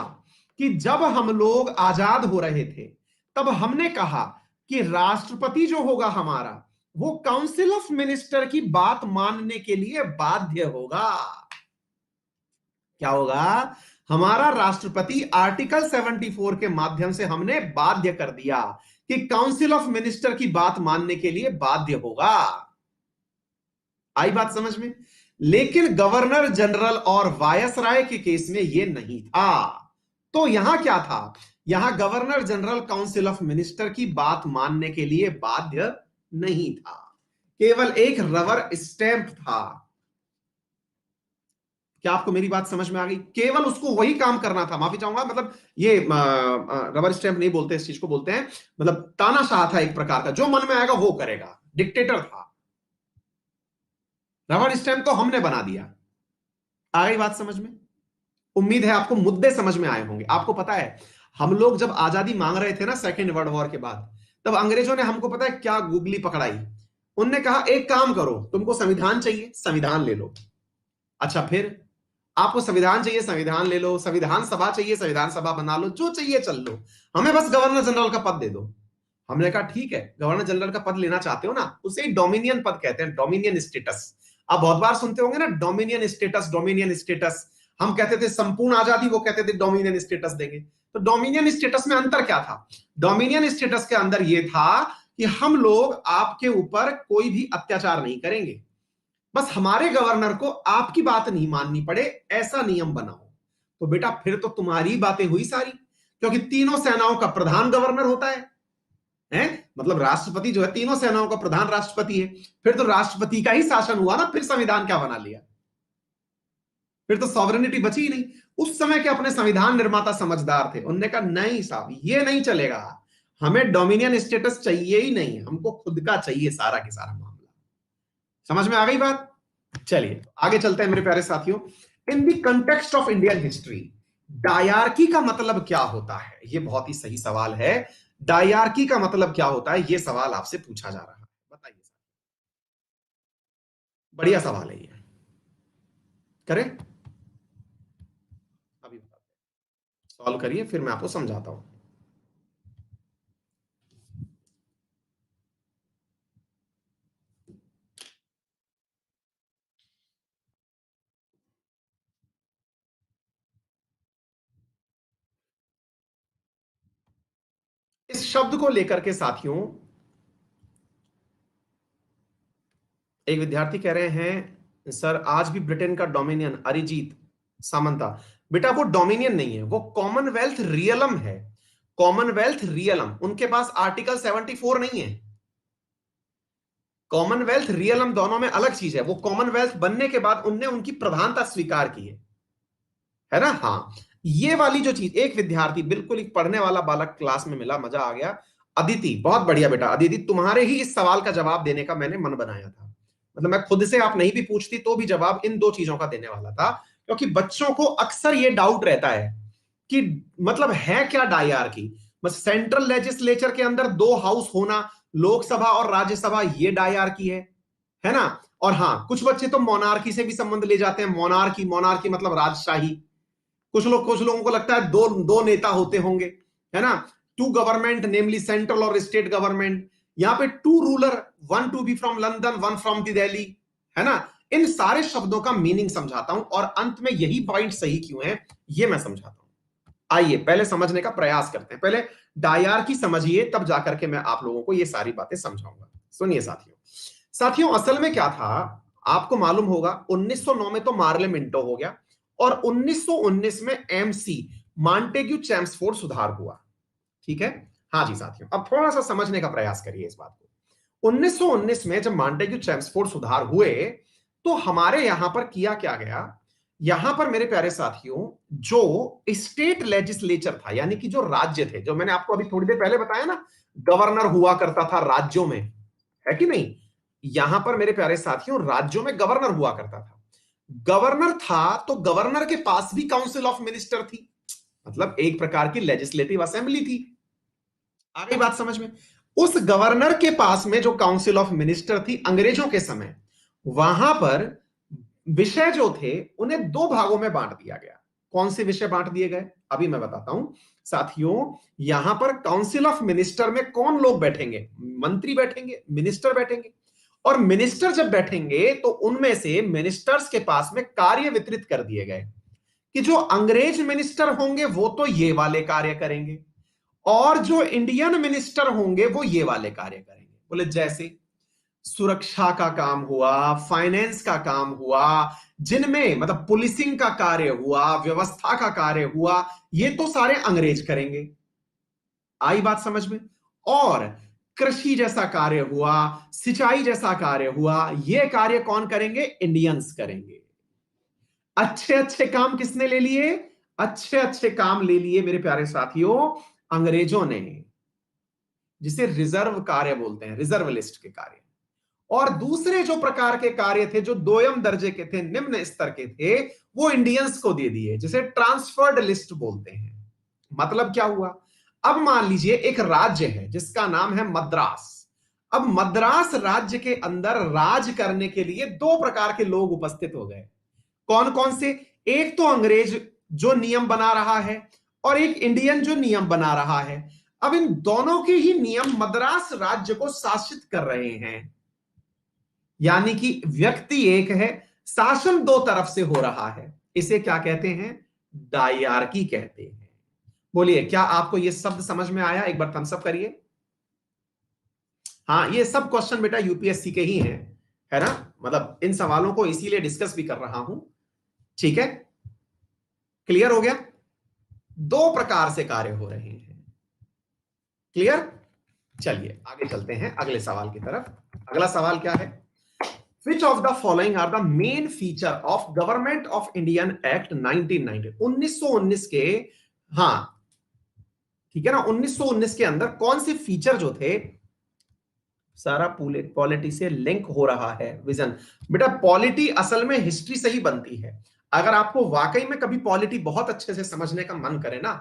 कि जब हम लोग आजाद हो रहे थे, तब हमने कहा कि राष्ट्रपति जो होगा हमारा, वो काउंसिल ऑफ मिनिस्टर की बात मानने के लिए बाध्य होगा। क्या होगा, हमारा राष्ट्रपति आर्टिकल 74 के माध्यम से हमने बाध्य कर दिया कि काउंसिल ऑफ मिनिस्टर की बात मानने के लिए बाध्य होगा। आई बात समझ में। लेकिन गवर्नर जनरल और वायसराय के केस में यह नहीं था। तो यहां क्या था, यहां governor general council of minister की बात मानने के लिए बाध्य नहीं था, केवल एक रबर स्टैंप था। क्या आपको मेरी बात समझ में आ गई, केवल उसको वही काम करना था। माफी चाहूंगा, मतलब ये रबर स्टैंप नहीं बोलते, इस चीज को बोलते हैं मतलब तानाशाह था एक प्रकार का, जो मन में आएगा वो करेगा, डिक्टेटर था। रबर स्टैंप तो हमने बना दिया। आ गई बात समझ में। उम्मीद है आपको मुद्दे समझ में आए होंगे। आपको पता है, हम लोग जब आजादी मांग रहे थे ना सेकेंड वर्ल्ड वॉर के बाद, तब अंग्रेजों ने हमको पता है क्या गुगली पकड़ाई। उनने कहा एक काम करो, तुमको संविधान चाहिए, संविधान ले लो। अच्छा, फिर आपको संविधान चाहिए, संविधान ले लो। संविधान सभा चाहिए, संविधान सभा बना लो, जो चाहिए चल लो, हमें बस गवर्नर जनरल का पद दे दो। हमने कहा ठीक है, गवर्नर जनरल का पद लेना चाहते हो ना, उसे ही डोमिनियन पद कहते हैं, डोमिनियन स्टेटस। आप बहुत बार सुनते होंगे ना, डोमिनियन स्टेटस, डोमिनियन स्टेटस। हम कहते थे संपूर्ण आजादी, वो कहते थे डोमिनियन स्टेटस देंगे। तो डोमिनियन स्टेटस में अंतर क्या था, डोमिनियन स्टेटस के अंदर यह था कि हम लोग आपके ऊपर कोई भी अत्याचार नहीं करेंगे, बस हमारे गवर्नर को आपकी बात नहीं माननी पड़े, ऐसा नियम बनाओ। तो बेटा फिर तो तुम्हारी बातें हुई सारी, क्योंकि तीनों सेनाओं का प्रधान गवर्नर होता है, मतलब राष्ट्रपति जो है तीनों सेनाओं का प्रधान राष्ट्रपति है। फिर तो राष्ट्रपति का ही शासन हुआ ना, फिर संविधान क्या बना लिया, फिर तो सॉवरेनिटी बची ही नहीं। उस समय के अपने संविधान निर्माता समझदार थे, उनने कहा नहीं साहब, ये नहीं चलेगा, हमें डोमिनियन स्टेटस चाहिए ही नहीं, हमको खुद का चाहिए सारा के सारा मामला। समझ में आ गई बात। चलिए आगे चलते हैं मेरे प्यारे साथियों। In the context of Indian history, dyarchy का मतलब क्या होता है, यह बहुत ही सही सवाल है। डायरकी का मतलब क्या होता है, यह सवाल आपसे पूछा जा रहा है, बताइए। बढ़िया सवाल है ये, करें अभी सॉल्व करिए, फिर मैं आपको समझाता हूं। इस शब्द को लेकर के साथियों एक विद्यार्थी कह रहे हैं सर आज भी ब्रिटेन का डोमिनियन अरिजीत सामंता। बेटा वो डोमिनियन नहीं है, वो कॉमनवेल्थ रियलम है। कॉमनवेल्थ रियलम, उनके पास आर्टिकल 74 नहीं है। कॉमनवेल्थ रियलम दोनों में अलग चीज है। वो कॉमनवेल्थ बनने के बाद उनने उनकी प्रधानता स्वीकार की है ना। हाँ, ये वाली जो चीज, एक विद्यार्थी बिल्कुल एक पढ़ने वाला बालक क्लास में मिला, मजा आ गया। अदिति, बहुत बढ़िया बेटा। अदिति, तुम्हारे ही इस सवाल का जवाब देने का मैंने मन बनाया था। मतलब मैं खुद से, आप नहीं भी पूछती तो भी जवाब इन दो चीजों का देने वाला था, क्योंकि बच्चों को अक्सर ये डाउट रहता है कि मतलब है क्या डायआर्की। बस सेंट्रल लेजिस्लेचर के अंदर दो हाउस होना, लोकसभा और राज्यसभा, ये डायआर्की है ना। और हाँ, कुछ बच्चे तो मोनार्की से भी संबंध ले जाते हैं। मोनार्की, मोनार्की मतलब राजशाही। कुछ लोगों को लगता है दो दो नेता होते होंगे, है ना। टू गवर्नमेंट, नेमली सेंट्रल और स्टेट गवर्नमेंट। यहां पे two ruler, one to be from London, one from the Delhi, है ना। इन सारे शब्दों का मीनिंग समझाता हूं और अंत में यही पॉइंट सही क्यों है ये मैं समझाता हूं। आइए पहले समझने का प्रयास करते हैं। पहले डायआर्की समझिए, तब जाकर के मैं आप लोगों को ये सारी बातें समझाऊंगा। सुनिए साथियों, साथियों असल में क्या था, आपको मालूम होगा 1909 में तो मार्ले मिंटो हो गया और 1919 में एमसी मॉन्टेग्यू चेम्सफोर्ड सुधार हुआ। ठीक है। हाँ जी साथियों, अब थोड़ा सा समझने का प्रयास करिए इस बात को। 1919 में जब मॉन्टेग्यू चेम्सफोर्ड सुधार हुए तो हमारे यहां पर किया क्या गया, यहां पर मेरे प्यारे साथियों जो स्टेट लेजिस्लेचर था, यानी कि जो राज्य थे, जो मैंने आपको अभी थोड़ी देर पहले बताया ना, गवर्नर हुआ करता था राज्यों में, है कि नहीं। यहां पर मेरे प्यारे साथियों राज्यों में गवर्नर हुआ करता था। गवर्नर था तो गवर्नर के पास भी काउंसिल ऑफ मिनिस्टर थी, मतलब एक प्रकार की लेजिस्लेटिव असेंबली थी। आ गई बात समझ में। उस गवर्नर के पास में जो काउंसिल ऑफ मिनिस्टर थी अंग्रेजों के समय, वहां पर विषय जो थे उन्हें दो भागों में बांट दिया गया। कौन से विषय बांट दिए गए अभी मैं बताता हूं साथियों। यहां पर काउंसिल ऑफ मिनिस्टर में कौन लोग बैठेंगे, मंत्री बैठेंगे, मिनिस्टर बैठेंगे। और मिनिस्टर जब बैठेंगे तो उनमें से मिनिस्टर्स के पास में कार्य वितरित कर दिए गए कि जो अंग्रेज मिनिस्टर होंगे वो तो ये वाले कार्य करेंगे और जो इंडियन मिनिस्टर होंगे वो ये वाले कार्य करेंगे। बोले जैसे सुरक्षा का काम हुआ, फाइनेंस का काम हुआ, जिनमें मतलब पुलिसिंग का कार्य हुआ, व्यवस्था का कार्य हुआ, ये तो सारे अंग्रेज करेंगे। आई बात समझ में। और कृषि जैसा कार्य हुआ, सिंचाई जैसा कार्य हुआ, ये कार्य कौन करेंगे, इंडियंस करेंगे। अच्छे अच्छे काम किसने ले लिए, अच्छे अच्छे काम ले लिए मेरे प्यारे साथियों अंग्रेजों ने, जिसे रिजर्व कार्य बोलते हैं, रिजर्व लिस्ट के कार्य। और दूसरे जो प्रकार के कार्य थे जो दोयम दर्जे के थे, निम्न स्तर के थे, वो इंडियंस को दे दिए, जिसे ट्रांसफर्ड लिस्ट बोलते हैं। मतलब क्या हुआ, अब मान लीजिए एक राज्य है जिसका नाम है मद्रास। अब मद्रास राज्य के अंदर राज करने के लिए दो प्रकार के लोग उपस्थित हो गए। कौन कौन से, एक तो अंग्रेज जो नियम बना रहा है और एक इंडियन जो नियम बना रहा है। अब इन दोनों के ही नियम मद्रास राज्य को शासित कर रहे हैं, यानी कि व्यक्ति एक है, शासन दो तरफ से हो रहा है। इसे क्या कहते हैं, डायआर्की कहते हैं। बोलिए क्या आपको यह शब्द समझ में आया, एक बार थम्स अप करिए। हाँ, ये सब क्वेश्चन बेटा यूपीएससी के ही हैं, है ना। मतलब इन सवालों को इसीलिए डिस्कस भी कर रहा हूं। ठीक है, क्लियर हो गया। दो प्रकार से कार्य हो रहे हैं, क्लियर। चलिए आगे चलते हैं अगले सवाल की तरफ। अगला सवाल क्या है, Which of the following are the main feature of Government of Indian Act 1990? 1919 के, हाँ ठीक है ना, 1919 के अंदर कौन से फीचर जो थे, सारा पॉलिटी से लिंक हो रहा है। विजन बेटा, पॉलिटी असल में हिस्ट्री से ही बनती है। अगर आपको वाकई में कभी पॉलिटी बहुत अच्छे से समझने का मन करे ना,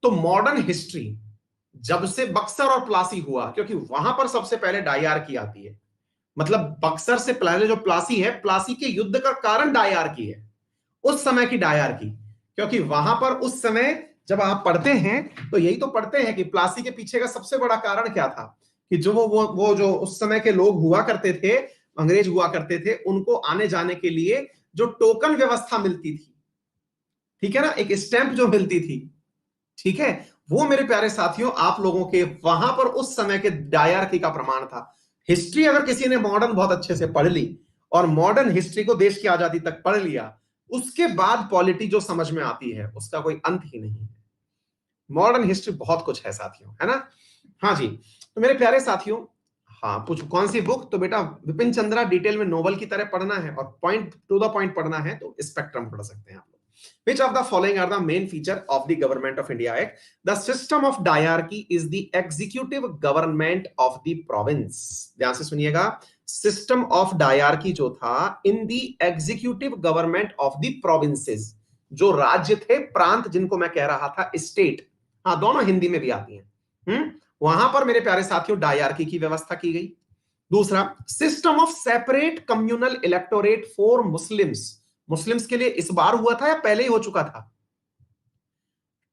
तो मॉडर्न हिस्ट्री जब से बक्सर और प्लासी हुआ, क्योंकि वहां पर सबसे पहले डायआर्की आती है। मतलब बक्सर से पहले जो प्लासी है, प्लासी के युद्ध का कारण डायआर्की है, उस समय की डायआर्की। क्योंकि वहां पर उस समय जब आप पढ़ते हैं तो यही तो पढ़ते हैं कि प्लासी के पीछे का सबसे बड़ा कारण क्या था, कि जो वो जो उस समय के लोग हुआ करते थे, अंग्रेज हुआ करते थे, उनको आने जाने के लिए जो टोकन व्यवस्था मिलती थी, ठीक है ना, एक स्टैंप जो मिलती थी, ठीक है, वो मेरे प्यारे साथियों आप लोगों के वहां पर उस समय के डायआर्की का प्रमाण था। हिस्ट्री अगर किसी ने मॉडर्न बहुत अच्छे से पढ़ ली और मॉडर्न हिस्ट्री को देश की आजादी तक पढ़ लिया, उसके बाद पॉलिटी जो समझ में आती है उसका कोई अंत ही नहीं है। मॉडर्न हिस्ट्री बहुत कुछ है साथियों, है ना। हाँ जी, तो मेरे प्यारे साथियों, हाँ पूछो कौन सी बुक, तो बेटा विपिन चंद्रा डिटेल में नोवेल की तरह पढ़ना है और पॉइंट टू द पॉइंट पढ़ना है तो स्पेक्ट्रम पढ़ सकते हैं आप लोग। Which of the following are the main feature of the Government of India Act? The system of diarchy is the executive government of the province. ध्यान से सुनिएगा, सिस्टम ऑफ डायरकी जो था in the executive government of the provinces, जो राज्य थे, प्रांत जिनको मैं कह रहा था स्टेट, हाँ दोनों हिंदी में भी आती हैं, वहां पर मेरे प्यारे साथियों डायरकी की व्यवस्था की गई। दूसरा, system of separate communal electorate for Muslims, Muslims के लिए इस बार हुआ था या पहले ही हो चुका था।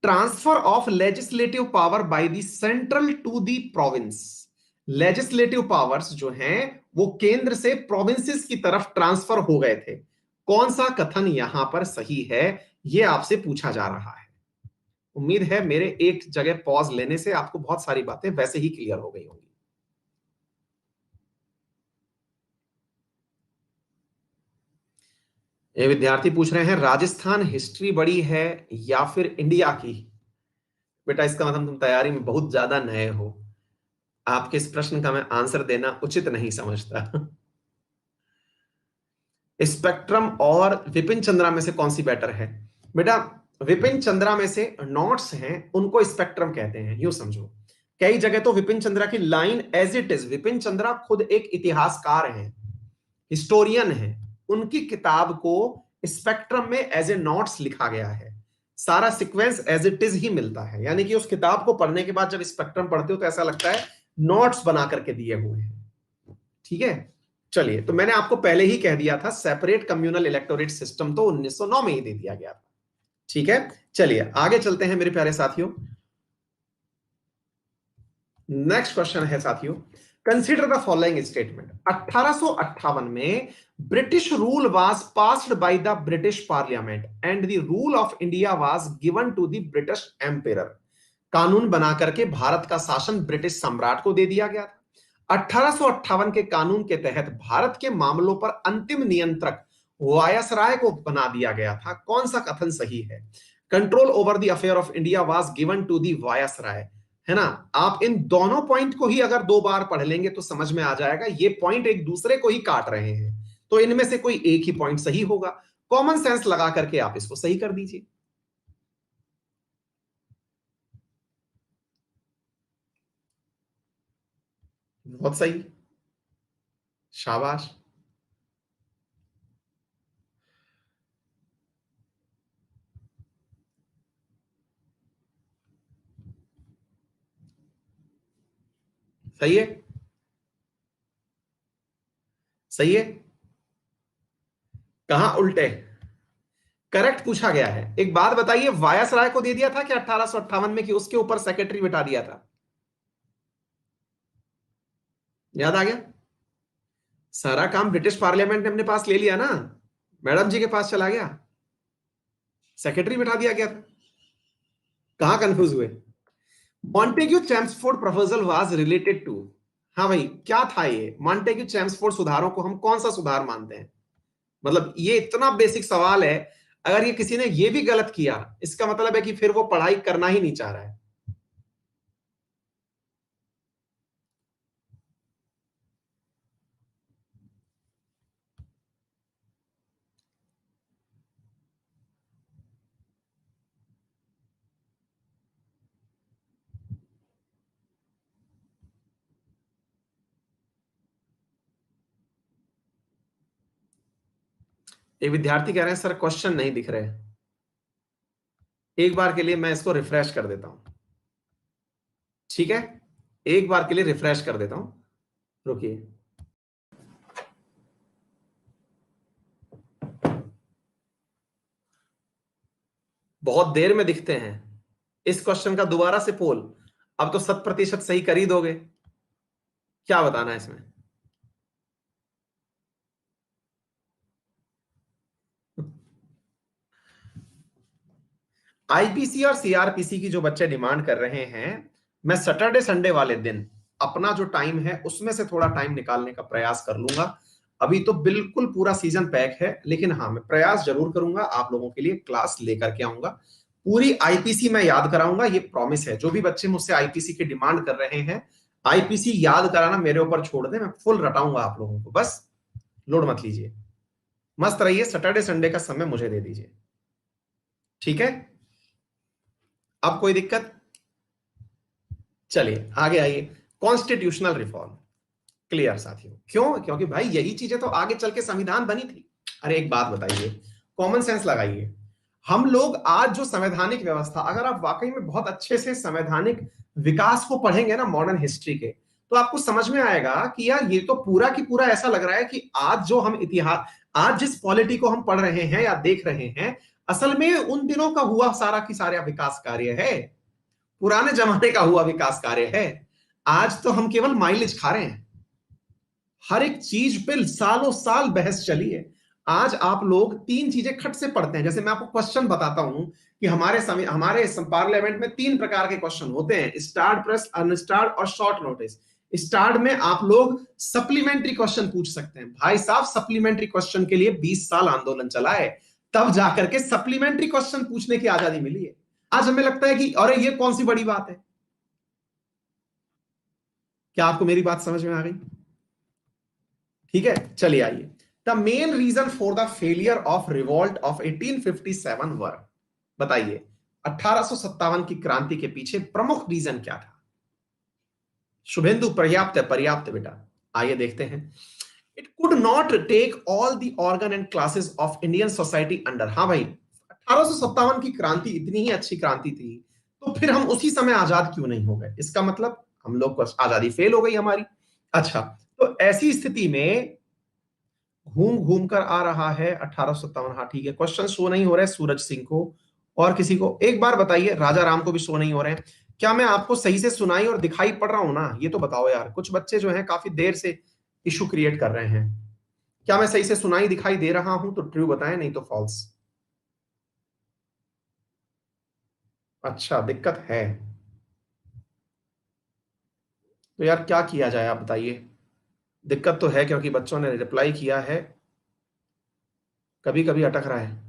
Transfer of legislative power by the central to the province, legislative powers जो हैं वो केंद्र से प्रोविंसेस की तरफ ट्रांसफर हो गए थे। कौन सा कथन यहां पर सही है, यह आपसे पूछा जा रहा है। उम्मीद है मेरे एक जगह पॉज लेने से आपको बहुत सारी बातें वैसे ही क्लियर हो गई होंगी। ये विद्यार्थी पूछ रहे हैं राजस्थान हिस्ट्री बड़ी है या फिर इंडिया की। बेटा इसका मतलब तुम तैयारी में बहुत ज्यादा नए हो, आपके इस प्रश्न का मैं आंसर देना उचित नहीं समझता। स्पेक्ट्रम और विपिन चंद्रा में से कौन सी बेटर है। बेटा विपिन चंद्रा में से नोट्स हैं उनको स्पेक्ट्रम कहते हैं, यूं समझो। कई जगह तो विपिन चंद्रा की line as it is, Vipin Chandra खुद एक इतिहासकार हैं, हिस्टोरियन हैं, उनकी किताब को स्पेक्ट्रम में एज ए नोट्स लिखा गया है, सारा सीक्वेंस एज इट इज ही मिलता है। यानी कि उस किताब को पढ़ने के बाद जब स्पेक्ट्रम पढ़ते हो तो ऐसा लगता है नोट्स बना करके दिए हुए हैं। ठीक है, चलिए, तो मैंने आपको पहले ही कह दिया था सेपरेट कम्युनल इलेक्टोरेट सिस्टम तो 1909 में ही दे दिया गया था। ठीक है, चलिए आगे चलते हैं मेरे प्यारे साथियों। नेक्स्ट क्वेश्चन है साथियों, कंसीडर द फॉलोइंग स्टेटमेंट। 1858 में British rule was passed by the British parliament and the rule of India was given to the British empire. कानून बना करके भारत का शासन ब्रिटिश सम्राट को दे दिया गया था। 1858 के कानून के तहत भारत के मामलों पर अंतिम नियंत्रक वायसराय को बना दिया गया था। कौन सा कथन सही है। Control over the affair of India was given to the viceroy, है ना। आप इन दोनों पॉइंट को ही अगर दो बार पढ़ लेंगे तो समझ में आ जाएगा ये पॉइंट एक दूसरे को ही काट रहे हैं, तो इनमें से कोई एक ही पॉइंट सही होगा। कॉमन सेंस लगा करके आप इसको सही कर दीजिए। बहुत सही, शाबाश। सही है, सही है। कहां उल्टे, करेक्ट पूछा गया है। एक बात बताइए, वायसराय को दे दिया था कि 1858 में, कि उसके ऊपर सेक्रेटरी बिठा दिया था। याद आ गया, सारा काम ब्रिटिश पार्लियामेंट ने अपने पास ले लिया ना, मैडम जी के पास चला गया, सेक्रेटरी बिठा दिया गया था। कहां कंफ्यूज हुए। Montagu Chelmsford proposal was related to, हाँ भाई क्या था ये। मॉन्टेग्यू चैम्सफोर्ड सुधारों को हम कौन सा सुधार मानते हैं। मतलब ये इतना बेसिक सवाल है, अगर ये किसी ने ये भी गलत किया इसका मतलब है कि फिर वो पढ़ाई करना ही नहीं चाह रहा है। एक विद्यार्थी कह रहे हैं सर क्वेश्चन नहीं दिख रहे। एक बार के लिए मैं इसको रिफ्रेश कर देता हूं, ठीक है, एक बार के लिए रिफ्रेश कर देता हूं, रुकिए। बहुत देर में दिखते हैं। इस क्वेश्चन का दोबारा से पोल, अब तो 100% सही कर ही दोगे। क्या बताना है इसमें। आईपीसी और सीआरपीसी की जो बच्चे डिमांड कर रहे हैं, मैं सैटरडे संडे वाले दिन अपना जो टाइम है उसमें से थोड़ा टाइम निकालने का प्रयास कर लूंगा। अभी तो बिल्कुल पूरा सीजन पैक है, लेकिन हाँ मैं प्रयास जरूर करूंगा, आप लोगों के लिए क्लास लेकर के आऊंगा, पूरी आईपीसी मैं याद कराऊंगा, ये प्रॉमिस है। जो भी बच्चे मुझसे आईपीसी की डिमांड कर रहे हैं, आईपीसी याद कराना मेरे ऊपर छोड़ दे, मैं फुल रटाऊंगा आप लोगों को, बस लोड मत लीजिए। मस्त रहिए, सैटरडे संडे का समय मुझे दे दीजिए, ठीक है। अब कोई दिक्कत? चलिए आगे आइए। कॉन्स्टिट्यूशनल रिफॉर्म, क्लियर साथियों, क्यों? क्योंकि भाई यही चीजें तो आगे चल के संविधान बनी थी। अरे एक बात बताइए, कॉमन सेंस लगाइए। हम लोग आज जो संवैधानिक व्यवस्था, अगर आप वाकई में बहुत अच्छे से संवैधानिक विकास को पढ़ेंगे ना मॉडर्न हिस्ट्री के, तो आपको समझ में आएगा कि यार ये तो पूरा की पूरा ऐसा लग रहा है कि आज जो हम इतिहास, आज जिस पॉलिटी को हम पढ़ रहे हैं या देख रहे हैं, असल में उन दिनों का हुआ सारा की सारा विकास कार्य है, पुराने जमाने का हुआ विकास कार्य है। आज तो हम केवल माइलेज खा रहे हैं, हर एक चीज पे सालों साल बहस चली है। आज आप लोग तीन चीजें खट से पढ़ते हैं, जैसे मैं आपको क्वेश्चन बताता हूं कि हमारे पार्लियामेंट में तीन प्रकार के क्वेश्चन होते हैं, स्टार्ड, प्रेस, अनस्टार्ड और शॉर्ट नोटिस। स्टार्ड में आप लोग सप्लीमेंट्री क्वेश्चन पूछ सकते हैं। भाई साहब सप्लीमेंट्री क्वेश्चन के लिए 20 साल आंदोलन चला है, तब जाकर के सप्लीमेंट्री क्वेश्चन पूछने की आजादी मिली है। आज हमें लगता है कि अरे ये कौन सी बड़ी बात है। क्या आपको मेरी बात समझ में आ गई? ठीक है, चलिए आइए। The main reason for the failure of revolt of 1857 were, बताइए 1857 की क्रांति के पीछे प्रमुख रीजन क्या था? शुभेंदु पर्याप्त है, पर्याप्त बेटा। आइए देखते हैं। It could not take all the organ and classes of Indian society under. हाँ भाई, 1857 की क्रांति इतनी ही अच्छी क्रांति थी, तो फिर हम उसी समय आजाद क्यों नहीं हो गए? इसका मतलब हम लोग को आजादी फेल हो गई हमारी। अच्छा, तो ऐसी स्थिति में घूम घूम कर आ रहा है 1857। हाँ ठीक है, क्वेश्चन शो नहीं हो रहे सूरज सिंह को और किसी को, एक बार बताइए। राजा राम को भी शो नहीं हो रहे हैं। क्या मैं आपको सही से सुनाई और दिखाई पड़ रहा हूं ना? ये तो बताओ यार, कुछ बच्चे जो हैं काफी देर से इशू क्रिएट कर रहे हैं। क्या मैं सही से सुनाई दिखाई दे रहा हूं तो ट्रू बताएं, नहीं तो फॉल्स। अच्छा, दिक्कत है तो यार क्या किया जाए आप बताइए। दिक्कत तो है क्योंकि बच्चों ने रिप्लाई किया है, कभी कभी अटक रहा है।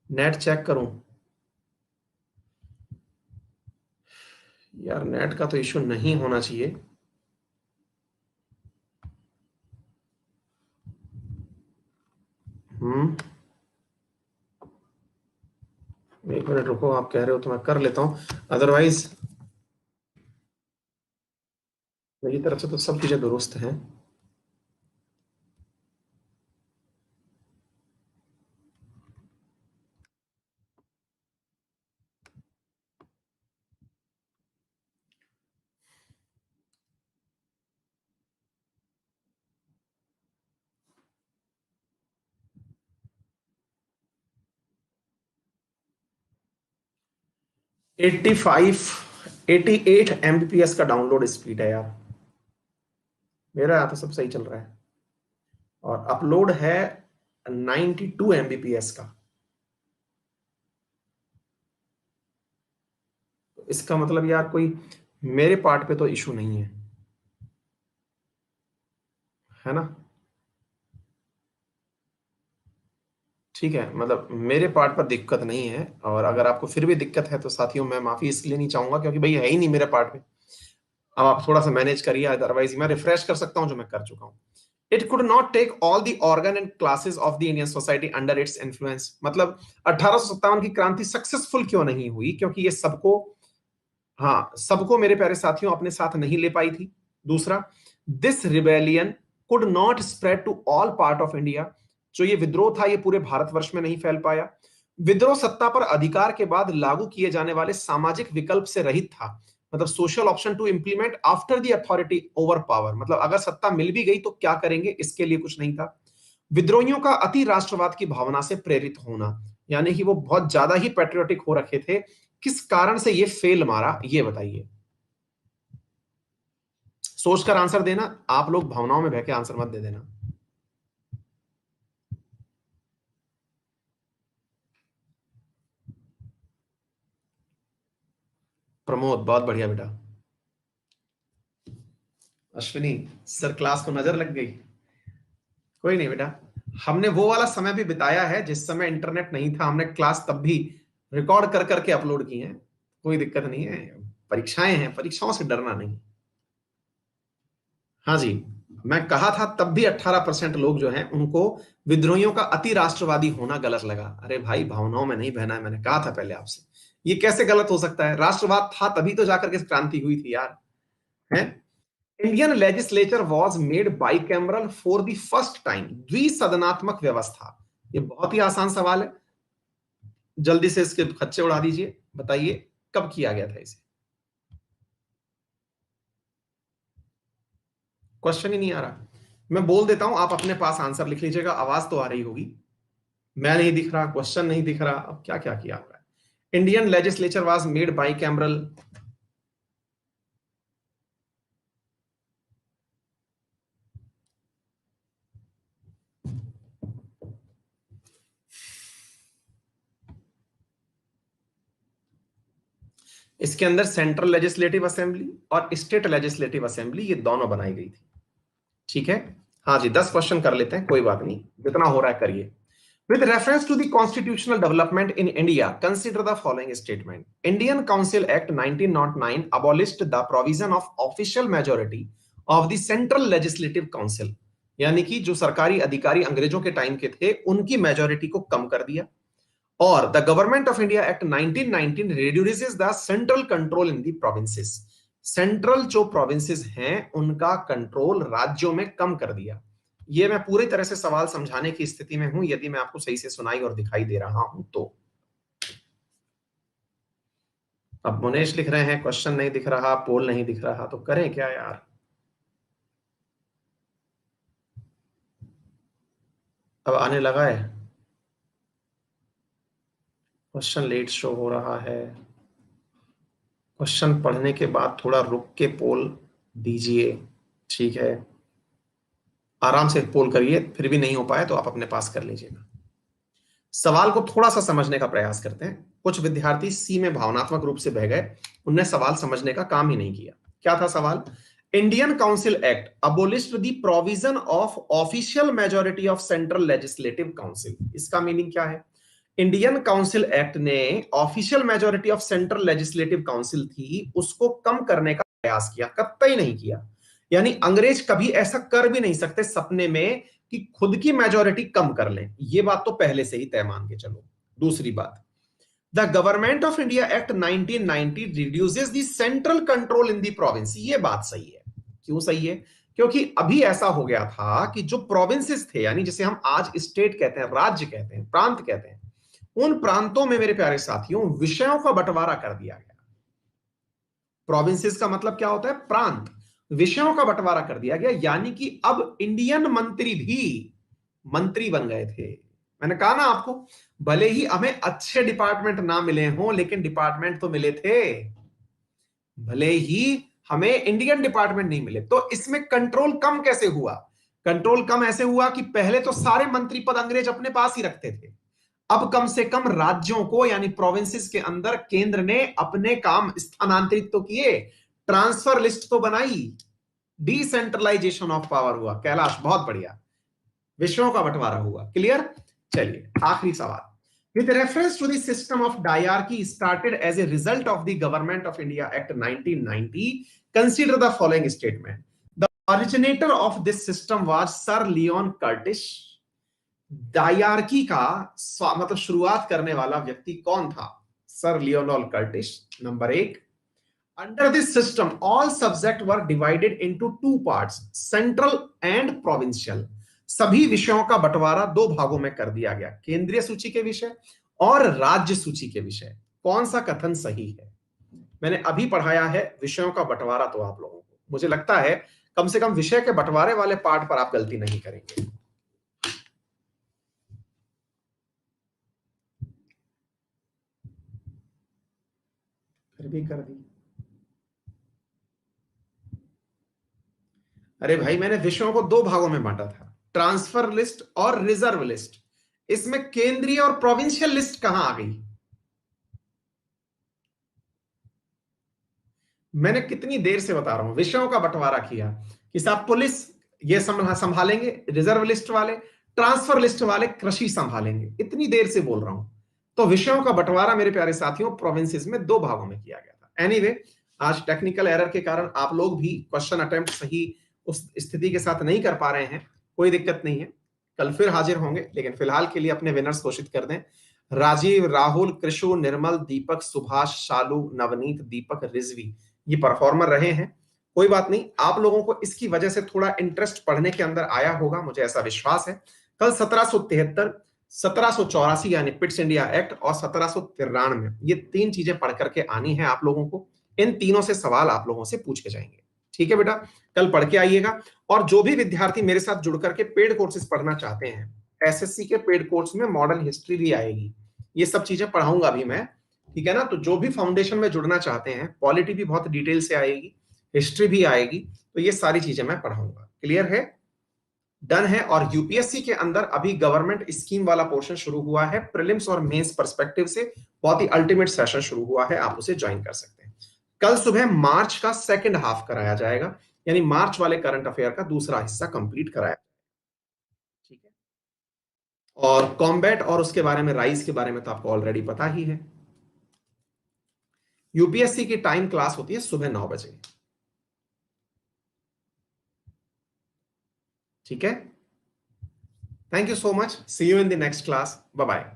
नेट चेक करूं? यार नेट का तो इशू नहीं होना चाहिए। हम्म, एक मिनट रुको, आप कह रहे हो तो मैं कर लेता हूं, अदरवाइज मेरी तरफ से तो सब चीजें दुरुस्त हैं। एट्टी फाइव 88 MBPS का डाउनलोड स्पीड है यार, मेरा यहाँ तो सब सही चल रहा है। और अपलोड है 92 MBPS का। तो इसका मतलब यार कोई मेरे पार्ट पे तो इशू नहीं है ना? ठीक है, मतलब मेरे पार्ट पर दिक्कत नहीं है। और अगर आपको फिर भी दिक्कत है तो साथियों मैं माफी इसलिए नहीं चाहूंगा क्योंकि भाई है ही नहीं मेरे पार्ट पे। अब आप थोड़ा सा मैनेज करिए, अदरवाइज मैं रिफ्रेश कर सकता हूं जो मैं कर चुका हूं। It could not take all the organ and classes of the Indian society under its influence. मतलब 1857 की क्रांति सक्सेसफुल क्यों नहीं हुई? क्योंकि ये सबको, हाँ सबको मेरे प्यारे साथियों अपने साथ नहीं ले पाई थी। दूसरा, this rebellion could not spread to all part of India. जो ये विद्रोह था ये पूरे भारतवर्ष में नहीं फैल पाया। विद्रोह सत्ता पर अधिकार के बाद लागू किए जाने वाले सामाजिक विकल्प से रहित था। मतलब social option to implement after the authority over power, मतलब अगर सत्ता मिल भी गई तो क्या करेंगे, इसके लिए कुछ नहीं था। विद्रोहियों का अति राष्ट्रवाद की भावना से प्रेरित होना, यानी कि वो बहुत ज्यादा ही पेट्रियोटिक हो रखे थे। किस कारण से ये फेल मारा, ये बताइए। सोचकर आंसर देना, आप लोग भावनाओं में बहके आंसर मत दे देना। प्रमोद, बहुत बढ़िया बेटा। अश्विनी, सर क्लास को नजर लग गई। कोई नहीं बेटा, हमने वो वाला समय भी बिताया है जिस समय इंटरनेट नहीं था, हमने क्लास तब भी रिकॉर्ड कर करके अपलोड की है, कोई दिक्कत नहीं है। परीक्षाएं हैं, परीक्षाओं से डरना नहीं। हाँ जी, मैं कहा था तब भी 18% लोग जो हैं उनको विद्रोहियों का अति राष्ट्रवादी होना गलत लगा। अरे भाई, भावनाओं में नहीं बहना है, मैंने कहा था पहले आपसे। ये कैसे गलत हो सकता है? राष्ट्रवाद था तभी तो जाकर के क्रांति हुई थी यार, है। Indian legislature was made bicameral for the first time, द्विसदनात्मक व्यवस्था। ये बहुत ही आसान सवाल है, जल्दी से इसके खच्चे उड़ा दीजिए। बताइए कब किया गया था इसे? क्वेश्चन ही नहीं आ रहा। मैं बोल देता हूं, आप अपने पास आंसर लिख लीजिएगा, आवाज तो आ रही होगी। मैं नहीं दिख रहा, क्वेश्चन नहीं दिख रहा, अब क्या क्या किया हुआ है। Indian legislature was made bicameral. इसके अंदर सेंट्रल लेजिस्लेटिव असेंबली और स्टेट लेजिस्लेटिव असेंबली, ये दोनों बनाई गई थी। ठीक है, हाँ जी, 10 क्वेश्चन कर लेते हैं, कोई बात नहीं, जितना हो रहा है करिए। With reference to the constitutional development in India, consider the following statement. Indian Council Act 1909 abolished the provision of official majority of the Central Legislative Council. यानी कि जो सरकारी अधिकारी अंग्रेजों के टाइम के थे, उनकी मेजोरिटी को कम कर दिया। और the government of India act 1919 reduces the central control in the provinces. Central जो प्रोविंसेस हैं उनका कंट्रोल राज्यों में कम कर दिया। ये मैं पूरी तरह से सवाल समझाने की स्थिति में हूं यदि मैं आपको सही से सुनाई और दिखाई दे रहा हूं तो। अब मुनेश लिख रहे हैं क्वेश्चन नहीं दिख रहा, पोल नहीं दिख रहा, तो करें क्या यार? अब आने लगा है, क्वेश्चन लेट शो हो रहा है। क्वेश्चन पढ़ने के बाद थोड़ा रुक के पोल दीजिए, ठीक है? आराम से पोल करिए, फिर भी नहीं हो पाए तो आप अपने पास कर लीजिएगा। सवाल को थोड़ा सा समझने का प्रयास करते हैं। कुछ विद्यार्थी सी में भावनात्मक रूप से बह गए, उनने सवाल समझने का काम ही नहीं किया। क्या था सवाल? Indian council act abolished the provision of official majority of central legislative council. इसका मीनिंग क्या है? इंडियन काउंसिल एक्ट ने official majority of central legislative council थी, उसको कम करने का प्रयास किया, कतई नहीं किया। यानी अंग्रेज कभी ऐसा कर भी नहीं सकते सपने में कि खुद की मेजोरिटी कम कर लें। ये बात तो पहले से ही तय मान के चलो। दूसरी बात, the government of India act 1990 reduces the central control in the province. ये बात सही है। क्यों सही है? क्योंकि अभी ऐसा हो गया था कि जो प्रोविंसेस थे, यानी जिसे हम आज स्टेट कहते हैं, राज्य कहते हैं, प्रांत कहते हैं, उन प्रांतों में मेरे प्यारे साथियों विषयों का बंटवारा कर दिया गया। प्रोविंसेस का मतलब क्या होता है? प्रांत। विषयों का बंटवारा कर दिया गया, यानी कि अब इंडियन मंत्री भी मंत्री बन गए थे। मैंने कहा ना आपको, भले ही हमें अच्छे डिपार्टमेंट ना मिले हों, लेकिन डिपार्टमेंट तो मिले थे। भले ही हमें इंडियन डिपार्टमेंट नहीं मिले, तो इसमें कंट्रोल कम कैसे हुआ? कंट्रोल कम ऐसे हुआ कि पहले तो सारे मंत्री पद अंग्रेज अपने पास ही रखते थे। अब कम से कम राज्यों को, यानी प्रोविंसेस के अंदर केंद्र ने अपने काम स्थानांतरित तो किए, ट्रांसफर लिस्ट तो बनाई, डिसेंट्रलाइजेशन ऑफ पावर हुआ। कैलाश बहुत बढ़िया, विषयों का बंटवारा हुआ। क्लियर? चलिए आखिरी सवाल। With reference to the system of diarchy started as a result of the Government of India Act 1990, consider the following statement. The originator of this system was Sir Leon Curtis. Dyarchy का मतलब शुरुआत करने वाला व्यक्ति कौन था? Sir Lionel Curtis. Number 1, under this system all subject were divided into two parts, central and provincial. सभी विषयों का बंटवारा दो भागों में कर दिया गया, केंद्रीय सूची के विषय और राज्य सूची के विषय। कौन सा कथन सही है? मैंने अभी पढ़ाया है विषयों का बंटवारा, तो आप लोगों को मुझे लगता है कम से कम विषय के बंटवारे वाले पार्ट पर आप गलती नहीं करेंगे। फिर भी कर दी। अरे भाई, मैंने विषयों को दो भागों में बांटा था, ट्रांसफर लिस्ट और रिजर्व लिस्ट। इसमें केंद्रीय और प्रोविंशियल लिस्ट कहां आ गई? मैंने कितनी देर से बता रहा हूं, विषयों का बंटवारा किया कि साहब पुलिस ये संभालेंगे रिजर्व लिस्ट वाले, ट्रांसफर लिस्ट वाले कृषि संभालेंगे। इतनी देर से बोल रहा हूं। तो विषयों का बंटवारा मेरे प्यारे साथियों प्रोविंसेस में 2 भागों में किया गया था। एनीवे, आज टेक्निकल एरर के कारण आप लोग भी क्वेश्चन अटेम्प्ट सही उस स्थिति के साथ नहीं कर पा रहे हैं, कोई दिक्कत नहीं है, कल फिर हाजिर होंगे। लेकिन फिलहाल के लिए अपने विनर्स घोषित कर दें। राजीव, राहुल, कृषु, निर्मल, दीपक, सुभाष, शालू, नवनीत, दीपक, रिजवी ये परफॉर्मर रहे हैं। कोई बात नहीं, आप लोगों को इसकी वजह से थोड़ा इंटरेस्ट पढ़ने के अंदर आया होगा, मुझे ऐसा विश्वास है। कल 1773, 1784 यानी पिट्स इंडिया एक्ट और 1793 ये 3 चीजें पढ़ करके आनी है आप लोगों को। इन तीनों से सवाल आप लोगों से पूछ के जाएंगे। ठीक है बेटा, कल पढ़ के आइएगा। और जो भी विद्यार्थी मेरे साथ जुड़ करके पेड कोर्सेज पढ़ना चाहते हैं, एसएससी के पेड कोर्स में मॉडर्न हिस्ट्री भी आएगी, ये सब चीजें पढ़ाऊंगा अभी मैं। ठीक है ना, तो जो भी फाउंडेशन में जुड़ना चाहते हैं, पॉलिटी भी बहुत डिटेल से आएगी, हिस्ट्री भी आएगी, तो ये सारी चीजें मैं पढ़ाऊंगा। क्लियर है, डन है। और यूपीएससी के अंदर अभी गवर्नमेंट स्कीम वाला पोर्शन शुरू हुआ है, प्रीलिम्स और मेंस पर्सपेक्टिव से बहुत ही अल्टीमेट सेशन शुरू हुआ है, आप उसे ज्वाइन कर सकते हैं। कल सुबह मार्च का सेकंड हाफ कराया जाएगा, यानी मार्च वाले करंट अफेयर का दूसरा हिस्सा कंप्लीट कराया। ठीक है, और कॉम्बैट और उसके बारे में, राइज के बारे में तो आपको ऑलरेडी पता ही है। यूपीएससी की टाइम क्लास होती है सुबह 9 बजे। ठीक है, thank you so much, see you in the next class, bye bye.